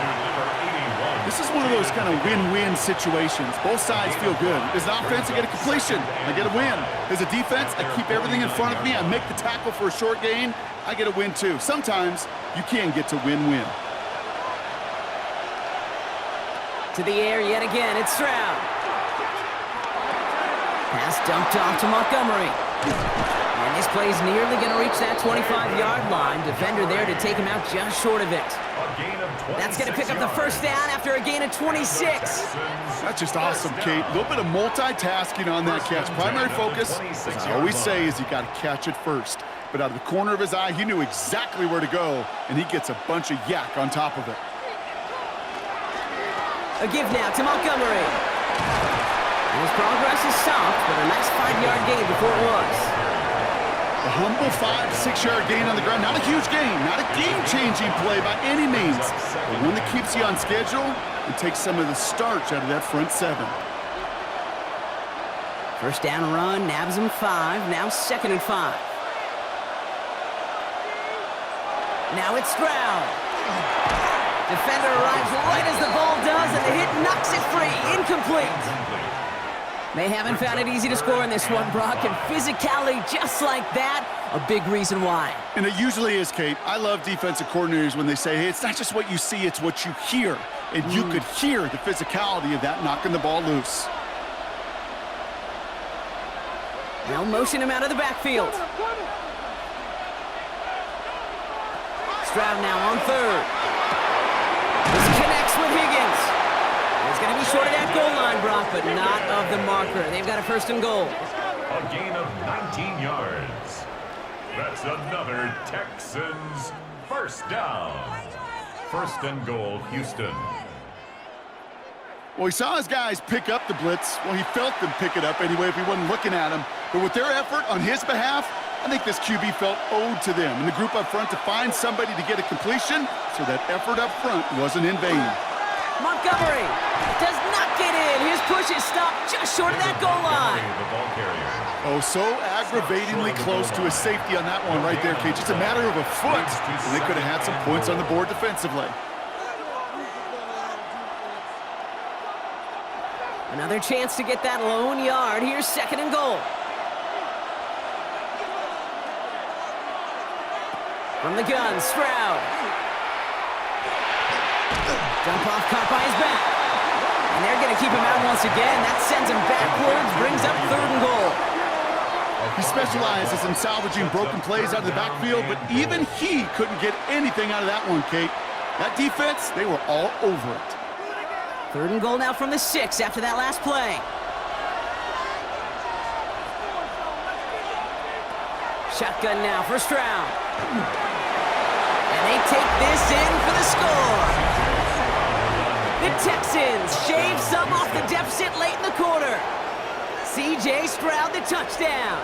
This is one of those kind of win-win situations. Both sides feel good. As an offense, I get a completion. I get a win. As a defense, I keep everything in front of me. I make the tackle for a short gain. I get a win, too. Sometimes you can get to win-win. To the air yet again. It's Stroud. Pass dumped off to Montgomery. And this play's nearly going to reach that 25-yard line. Defender there to take him out just short of it. That's going to pick up the 1st down after a gain of 26. That's just awesome, Kate. A little bit of multitasking on that catch. Primary focus, as I always say, is you got to catch it first. But out of the corner of his eye, he knew exactly where to go, and he gets a bunch of yak on top of it. A give now to Montgomery. And his progress is stopped, but a nice 5-yard gain before it was. A humble 5-6-yard gain on the ground. Not a huge gain, not a game-changing play by any means, but one that keeps you on schedule and takes some of the starch out of that front 7. 1st down run, nabs him 5, now 2nd and 5. Now it's Stroud. Defender arrives right as the ball does, and the hit knocks it free. Incomplete. They haven't found it easy to score in this one, Brock, and physicality just like that, a big reason why. And it usually is, Kate. I love defensive coordinators when they say, hey, it's not just what you see, it's what you hear. And you could hear the physicality of that knocking the ball loose. They'll motion him out of the backfield. Stroud now on 3rd. This connects with Higgins. He's going to be short of that goal line, Brock, but not of the marker. They've got a 1st and goal. A gain of 19 yards. That's another Texans 1st down. 1st and goal, Houston. Well, he saw his guys pick up the blitz. Well, he felt them pick it up anyway if he wasn't looking at him. But with their effort on his behalf, I think this QB felt owed to them and the group up front to find somebody to get a completion, so that effort up front wasn't in vain. Montgomery does not get in. His push is stopped just short of that goal line. Oh, so aggravatingly close to a safety on that one right there, Kate. Just a matter of a foot, and they could have had some points on the board defensively. Another chance to get that lone yard. Here's 2nd and goal. From the gun, Stroud. Dump off caught by his back. And they're going to keep him out once again. That sends him backwards, brings up 3rd and goal. He specializes in salvaging broken plays out of the backfield, but even he couldn't get anything out of that one, Kate. That defense, they were all over it. 3rd and goal now from the 6 after that last play. Shotgun now, first round. And they take this in for the score. The Texans shave some off the deficit late in the quarter. C.J. Stroud the touchdown.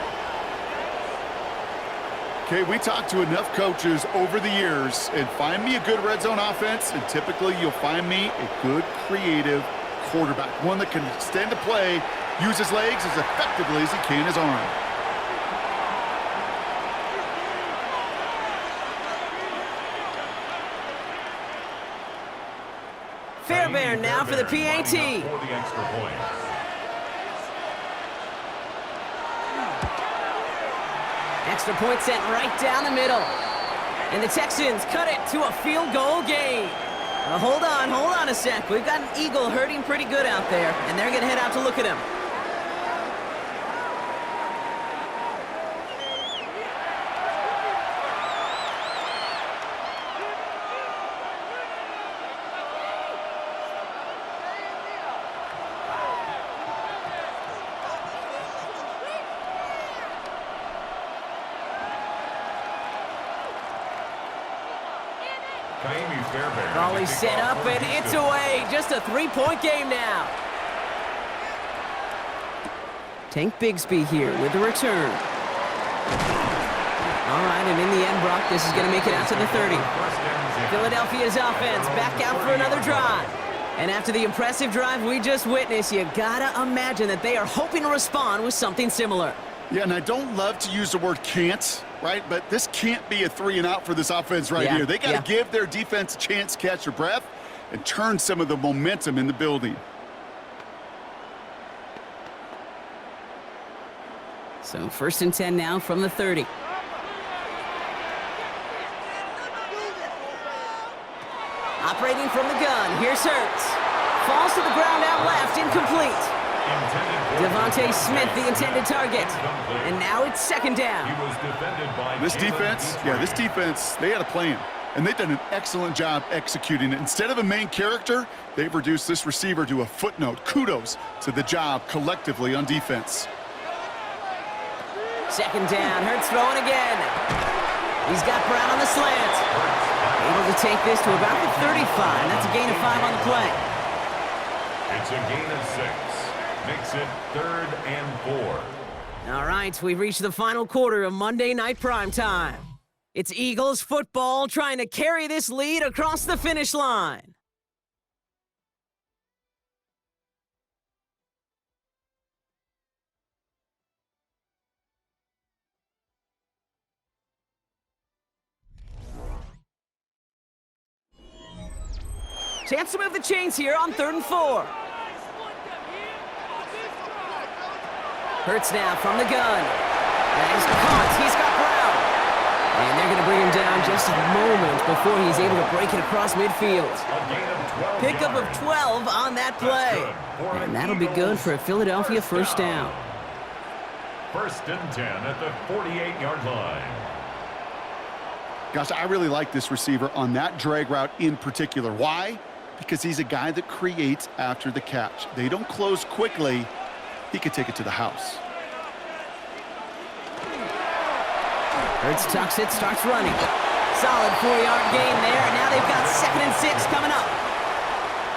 Okay, we talked to enough coaches over the years, and find me a good red zone offense, and typically you'll find me a good creative quarterback, one that can extend the play, use his legs as effectively as he can his arm. Fairbairn now for the PAT. For the extra point. Extra point sent right down the middle. And the Texans cut it to a field goal game. Hold on a sec. We've got an Eagle hurting pretty good out there, and they're going to head out to look at him. Volley set up, and it's away. Just a three-point game now. Tank Bigsby here with the return. All right, and in the end, Brock, this is going to make it out to the 30. Philadelphia's offense back out for another drive. And after the impressive drive we just witnessed, you got to imagine that they are hoping to respond with something similar. Yeah, and I don't love to use the word can't, right? But this can't be a 3-and-out for this offense right here. They got to give their defense a chance to catch their breath and turn some of the momentum in the building. So 1st and 10 now from the 30. Operating from the gun, here's Hurts. Falls to the ground out left, incomplete. Devontae Smith, the intended target. And now it's 2nd down. This defense, they had a plan. And they've done an excellent job executing it. Instead of a main character, they've reduced this receiver to a footnote. Kudos to the job collectively on defense. 2nd down, Hurts throwing again. He's got Brown on the slant. Able to take this to about the 35. That's a gain of 5 on the play. It's a gain of 6. Makes it 3rd and 4. All right, we've reached the final quarter of Monday Night Primetime. It's Eagles football trying to carry this lead across the finish line. Chance to move the chains here on 3rd and 4. Hurts now from the gun. And he's caught. He's got Brown. And they're going to bring him down just a moment before he's able to break it across midfield. Pickup of 12 on that play. And that'll be good for a Philadelphia 1st down. 1st and 10 at the 48-yard line. Gosh, I really like this receiver on that drag route in particular. Why? Because he's a guy that creates after the catch. They don't close quickly. He could take it to the house. Hurts tucks it, starts running. Solid 4-yard gain there, and now they've got 2nd and 6 coming up.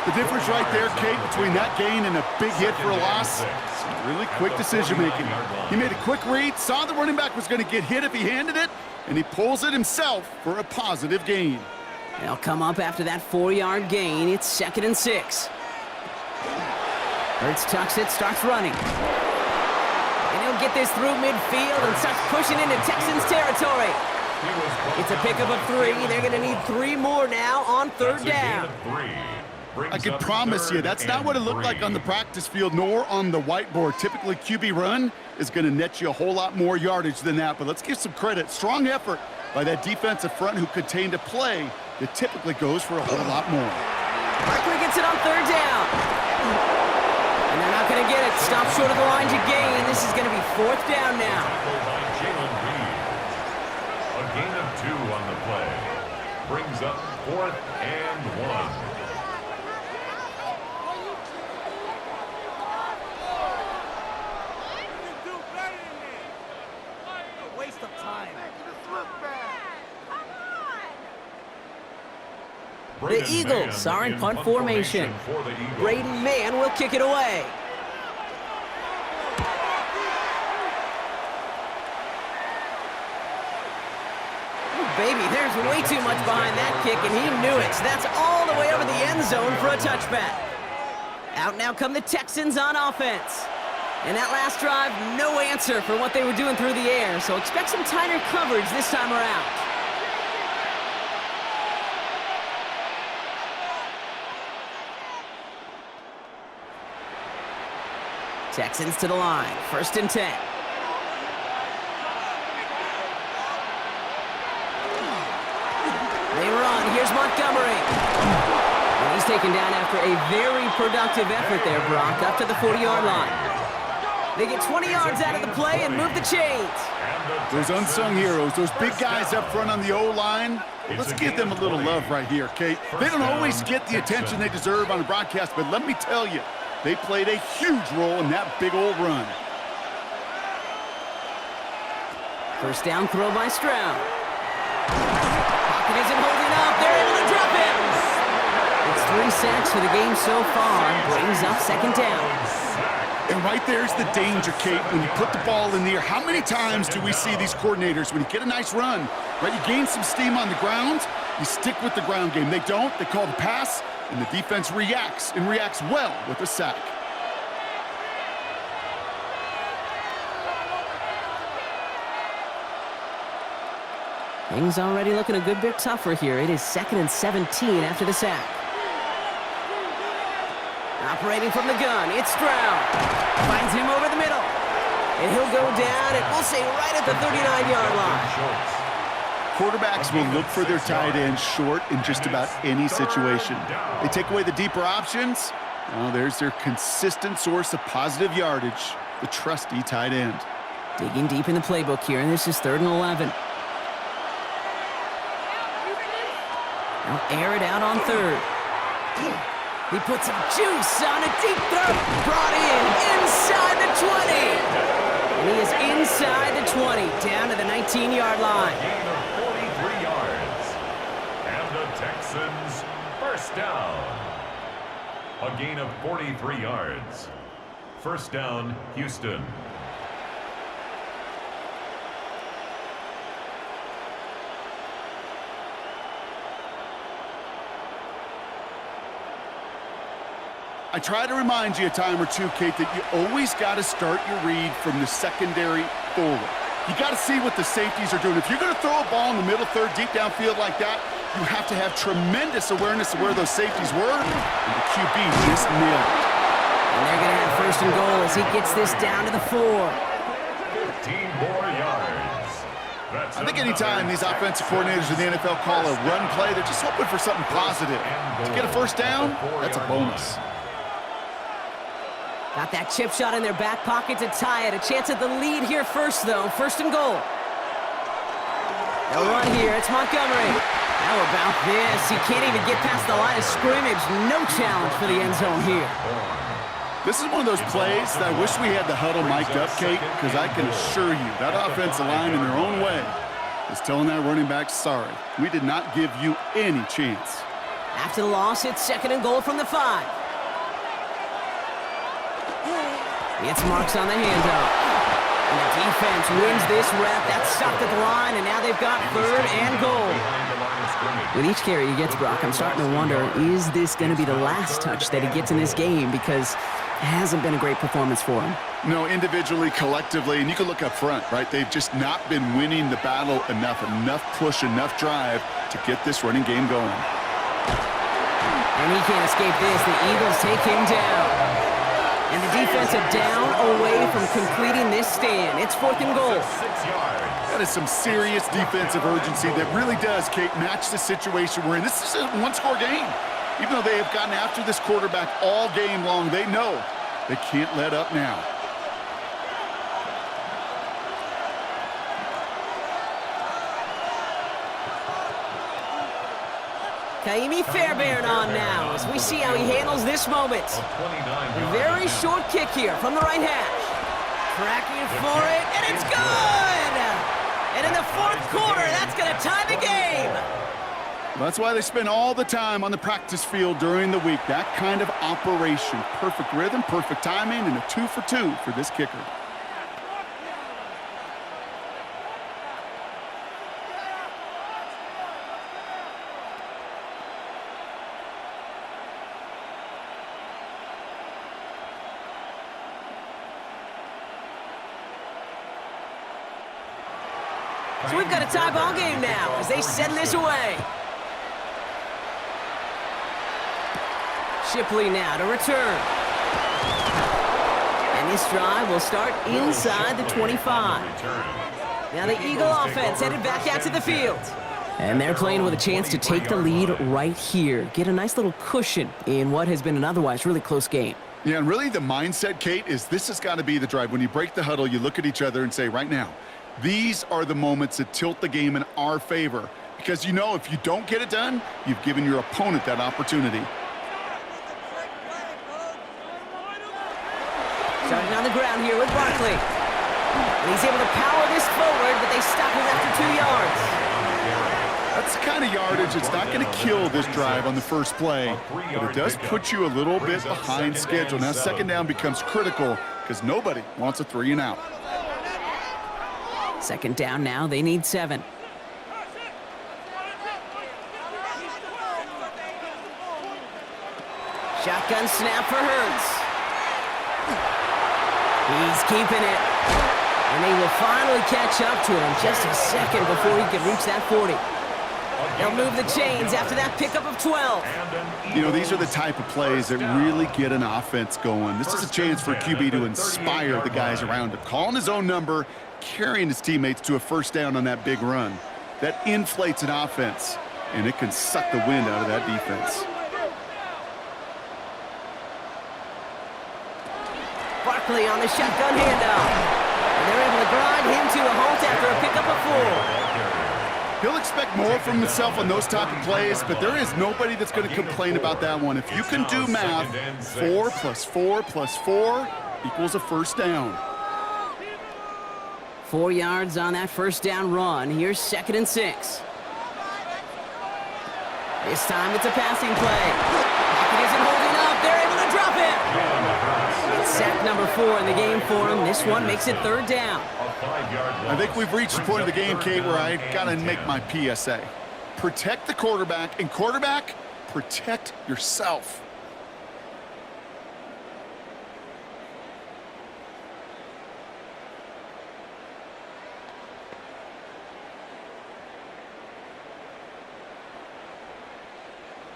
The difference right there, Kate, between that gain and a big hit for a loss, really quick decision-making. He made a quick read, saw the running back was going to get hit if he handed it, and he pulls it himself for a positive gain. They'll come up after that 4-yard gain. It's 2nd and 6. Hurts tucks it, starts running. And he'll get this through midfield and starts pushing into Texans territory. It's a pickup of 3. They're going to need 3 more now on 3rd down. I can promise you that's not what it looked like on the practice field nor on the whiteboard. Typically, QB run is going to net you a whole lot more yardage than that. But let's give some credit. Strong effort by that defensive front who contained a play that typically goes for a whole lot more. Barkley gets it on 3rd down. And they're not going to get it. Stop short of the line to gain. This is going to be 4th down now. A gain of 2 on the play. Brings up 4th and 1. waste of time. The Eagles are in punt formation. Braden Mann will kick it away. Baby, there's way too much behind that kick, and he knew it. So that's all the way over the end zone for a touchback. Out now come the Texans on offense. And that last drive, no answer for what they were doing through the air, so expect some tighter coverage this time around. Texans to the line, 1st and 10. They run. Here's Montgomery. And he's taken down after a very productive effort there, Brock, up to the 40-yard line. They get 20 yards out of the play and move the chains. Those unsung heroes, those big guys up front on the O-line, let's give them a little love right here, Kate. They don't always get the attention they deserve on the broadcast, but let me tell you, they played a huge role in that big old run. 1st down throw by Stroud. Pocket isn't holding up. They're able to drop him. It's 3 sacks for the game so far. Brings up 2nd down. And right there's the danger, Kate, when you put the ball in the air. How many times do we see these coordinators, when you get a nice run, right, you gain some steam on the ground, you stick with the ground game. They don't. They call the pass, and the defense reacts, and reacts well with a sack. Things already looking a good bit tougher here. It is 2nd and 17 after the sack. Operating from the gun, it's Stroud. Finds him over the middle. And he'll go down, and we'll say right at the 39-yard line. Quarterbacks will look for their tight end short in just about any situation. They take away the deeper options. Well, there's their consistent source of positive yardage, the trusty tight end. Digging deep in the playbook here, and this is 3rd and 11. Now air it out on 3rd. He puts some juice on a deep throw. Brought in inside the 20. And he is inside the 20, down to the 19-yard line. Gain of 43 yards. And the Texans, 1st down. A gain of 43 yards. 1st down, Houston. I try to remind you a time or two, Kate, that you always got to start your read from the secondary forward. You got to see what the safeties are doing. If you're going to throw a ball in the middle third, deep downfield like that, you have to have tremendous awareness of where those safeties were, and the QB just nailed it. And they're going to have 1st and goal as he gets this down to the 4. 15 more yards. I think anytime these offensive coordinators in the NFL call a run play, they're just hoping for something positive. To get a 1st down, that's a bonus. Got that chip shot in their back pocket to tie it. A chance at the lead here first, though. 1st and goal. They'll run here. It's Montgomery. How about this? He can't even get past the line of scrimmage. No challenge for the end zone here. This is one of those plays that I wish we had the huddle mic'd up, Kate, because I can assure you that offensive line in their own way is telling that running back, sorry, we did not give you any chance. After the loss, it's 2nd and goal from the 5. It's Marks on the handoff. And the defense wins this rep. That's stopped at the line, and now they've got 3rd and goal. With each carry he gets, Brock, I'm starting to wonder, is this going to be the last touch that he gets in this game? Because it hasn't been a great performance for him. No, individually, collectively, and you can look up front, right? They've just not been winning the battle enough push, enough drive to get this running game going. And he can't escape this. The Eagles take him down. And the defensive down away from completing this stand. It's 4th and goal. 6 yards. That is some serious defensive urgency that really does, Kate, match the situation we're in. This is a one-score game. Even though they have gotten after this quarterback all game long, they know they can't let up now. Kaimi Fairbairn on now as we see how he handles this moment. A very short kick here from the right hash. Tracking for it, and it's good! That's why they spend all the time on the practice field during the week. That kind of operation. Perfect rhythm, perfect timing, and a 2 for 2 for this kicker. So we've got a tie ball game now as they send this away. Shipley now to return. And this drive will start inside the 25. Now the Eagle offense headed back out to the field. And they're playing with a chance to take the lead right here. Get a nice little cushion in what has been an otherwise really close game. Yeah, and really the mindset, Kate, is this has got to be the drive. When you break the huddle, you look at each other and say, right now, these are the moments that tilt the game in our favor. Because you know if you don't get it done, you've given your opponent that opportunity. Starting on the ground here with Barkley. And he's able to power this forward, but they stop him after 2 yards. That's the kind of yardage that's not going to kill this drive on the first play, but it does put you a little bit behind schedule. Now second down becomes critical because nobody wants a 3 and out. Second down now, they need 7. Shotgun snap for Hurts. He's keeping it. And they will finally catch up to him just a second before he can reach that 40. They'll move the chains after that pickup of 12. You know, these are the type of plays that really get an offense going. This is a chance for QB to inspire the guys around him. Calling his own number, carrying his teammates to a first down on that big run. That inflates an offense, and it can suck the wind out of that defense. Barkley on the shotgun handoff. And they're able to grind him to a halt after a pickup of 4. He'll expect more from himself on those type of plays, but there is nobody that's going to complain about that one. If you can do math, 4 plus 4 plus 4 equals a first down. 4 yards on that first down run. Here's 2nd and 6. This time it's a passing play. Pocket isn't holding up. They're able to drop it. It's sack number 4 in the game for him. This one makes it 3rd down. I think we've reached the point of the game, Kate, where I got to make my PSA. Protect the quarterback, and quarterback, protect yourself.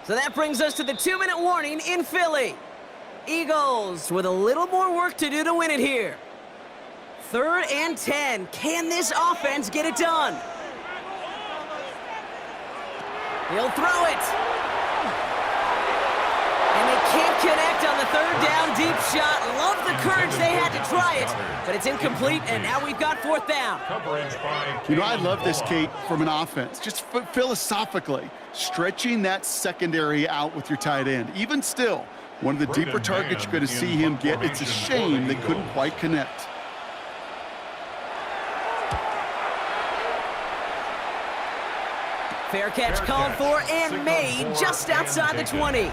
So that brings us to the 2-minute warning in Philly. Eagles with a little more work to do to win it here. 3rd and 10. Can this offense get it done? He'll throw it. And they can't connect on the 3rd down deep shot. Love the courage they had to try it, but it's incomplete, and now we've got 4th down. You know, I love this, Kate, from an offense. Just philosophically, stretching that secondary out with your tight end. Even still, one of the deeper targets you're going to see him get. It's a shame they couldn't quite connect. Fair catch called for and made just outside the 20.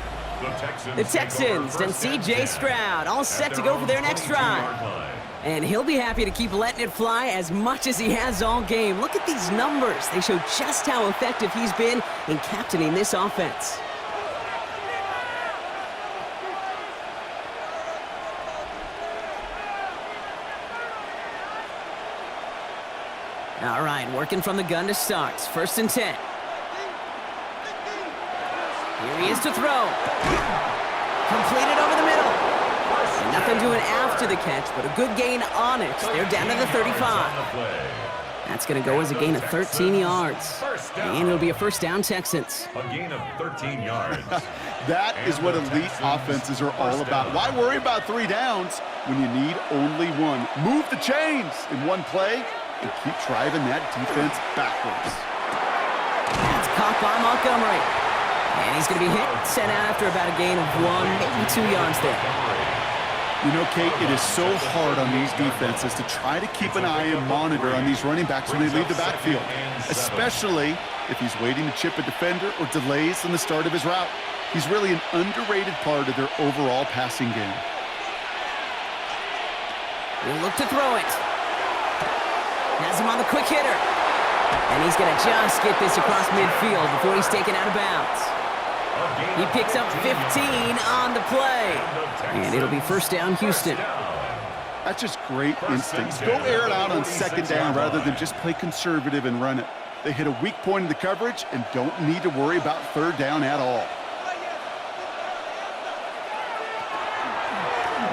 The Texans and C.J. Stroud all set to go for their next drive. And he'll be happy to keep letting it fly as much as he has all game. Look at these numbers. They show just how effective he's been in captaining this offense. All right, working from the gun to start. 1st and 10. Here he is to throw. Completed over the middle. And nothing doing after the catch, but a good gain on it. They're down to the 35. That's going to go as a gain of 13 yards. And it'll be a first down, Texans. A gain of 13 yards. That is what elite offenses are all about. Why worry about 3 downs when you need only 1? Move the chains in one play and keep driving that defense backwards. That's caught by Montgomery. And he's going to be hit, sent out after about a gain of 1, maybe 2 yards there. You know, Kate, it is so hard on these defenses to try to keep an eye and monitor on these running backs when they leave the backfield, especially if he's waiting to chip a defender or delays in the start of his route. He's really an underrated part of their overall passing game. He'll look to throw it. Has him on the quick hitter. And he's going to just get this across midfield before he's taken out of bounds. He picks up 15 on the play. And it'll be first down, Houston. That's just great instincts. Go air it out on second down rather than just play conservative and run it. They hit a weak point in the coverage and don't need to worry about third down at all.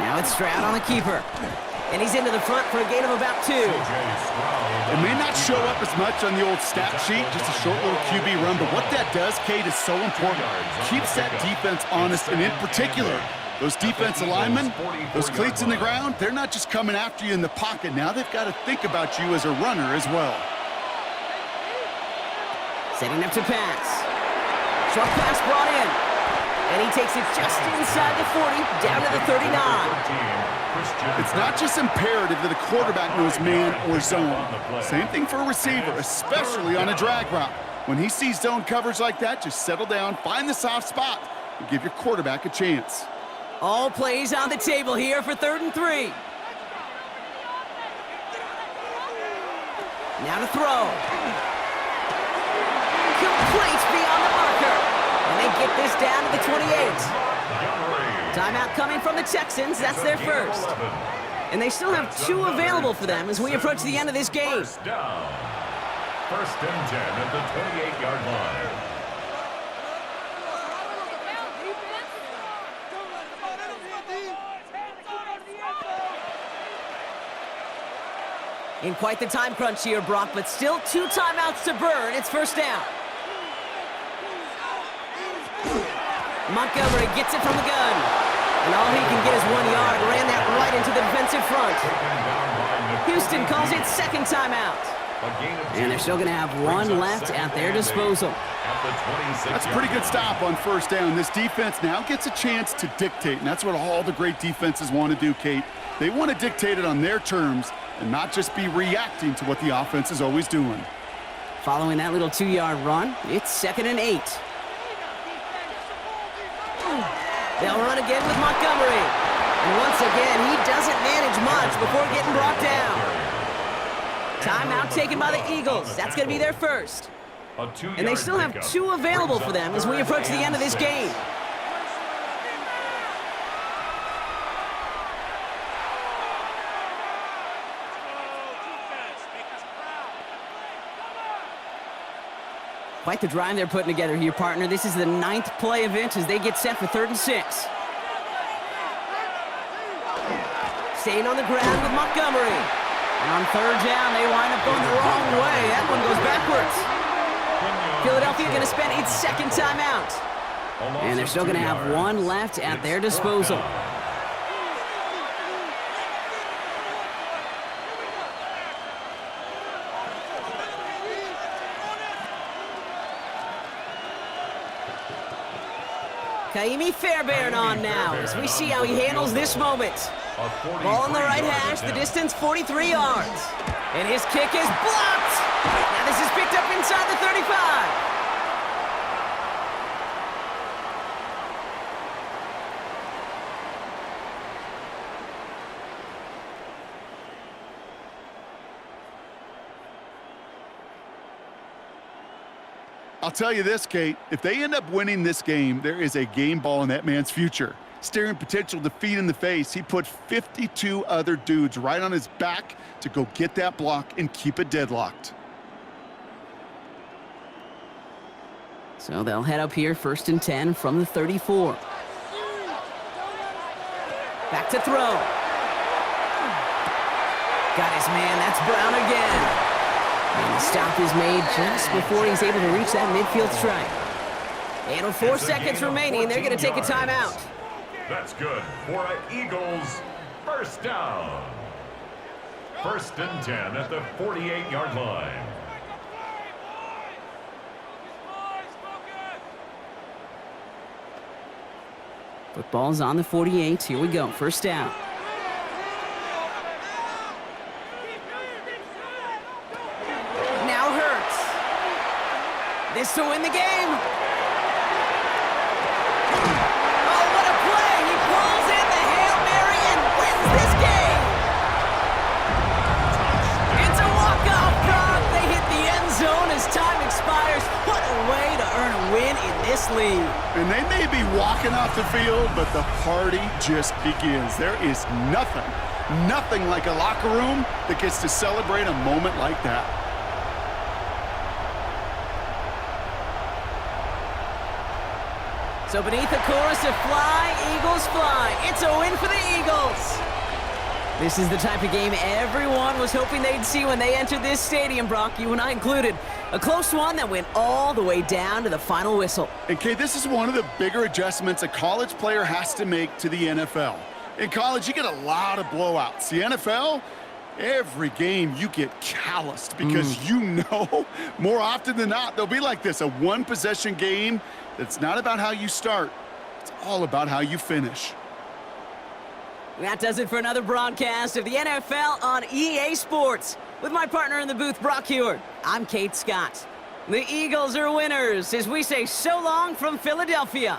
Now it's Stroud on the keeper. And he's into the front for a gain of about 2. It may not show up as much on the old stat sheet, just a short little QB run, but what that does, Kate, is so important. Keeps that defense honest, and in particular, those defensive linemen, those cleats in the ground, they're not just coming after you in the pocket. Now they've got to think about you as a runner as well. Setting up to pass. Short pass brought in. And he takes it just inside the 40, down to the 39. It's not just imperative that a quarterback knows man or zone. Same thing for a receiver, especially on a drag route. When he sees zone coverage like that, just settle down, find the soft spot, and give your quarterback a chance. All plays on the table here for 3rd and 3. Now to throw. Complete beyond the marker. And they get this down to the 28. Timeout coming from the Texans. That's their first. And they still have 2 available for them as we approach the end of this game. First down. 1st and 10 at the 28-yard line. In quite the time crunch here, Brock, but still 2 timeouts to burn. It's first down. Montgomery gets it from the gun. And all he can get is 1 yard. Ran that right into the defensive front. Houston calls it 2nd timeout. And they're still going to have 1 left at their disposal. That's a pretty good stop on first down. This defense now gets a chance to dictate, and that's what all the great defenses want to do, Kate. They want to dictate it on their terms and not just be reacting to what the offense is always doing. Following that little 2-yard run, it's 2nd and 8. They'll run again with Montgomery. And once again, he doesn't manage much before getting brought down. Timeout taken by the Eagles. That's going to be their first. And they still have 2 available for them as we approach the end of this game. Quite the drive they're putting together here, partner. This is the 9th play event as they get set for 3rd and 6. Staying on the ground with Montgomery. And on 3rd down, they wind up going the wrong way. That one goes backwards. Philadelphia going to spend its 2nd timeout. And they're still going to have 1 left at their disposal. Kaimi Fairbairn on now as we see how he handles this moment. Ball on the right hash, the distance 43 yards. And his kick is blocked. Now this is picked up inside the 35. I'll tell you this, Kate, if they end up winning this game, there is a game ball in that man's future. Staring potential defeat in the face, he put 52 other dudes right on his back to go get that block and keep it deadlocked. So they'll head up here, 1st and 10 from the 34. Back to throw. Got his man, that's Brown again. And the stop is made just before he's able to reach that midfield strike. And with 4 seconds remaining, they're going to take a timeout. That's good for an Eagles first down. 1st and 10 at the 48-yard line. Football's on the 48. Here we go. First down. this to win the game. Oh, what a play! He pulls in the Hail Mary and wins this game. It's a walk-off, Brock. They hit the end zone as time expires. What a way to earn a win in this league. And they may be walking off the field, but the party just begins. There is nothing like a locker room that gets to celebrate a moment like that. So beneath the chorus of Fly, Eagles Fly, it's a win for the Eagles. This is the type of game everyone was hoping they'd see when they entered this stadium, Brock, you and I included. A close one that went all the way down to the final whistle. And Kay, this is one of the bigger adjustments a college player has to make to the NFL. In college, you get a lot of blowouts. The NFL, every game you get calloused because you know more often than not they'll be like this, a one-possession game that's not about how you start. It's all about how you finish. That does it for another broadcast of the NFL on EA Sports. With my partner in the booth, Brock Heward, I'm Kate Scott. The Eagles are winners as we say so long from Philadelphia.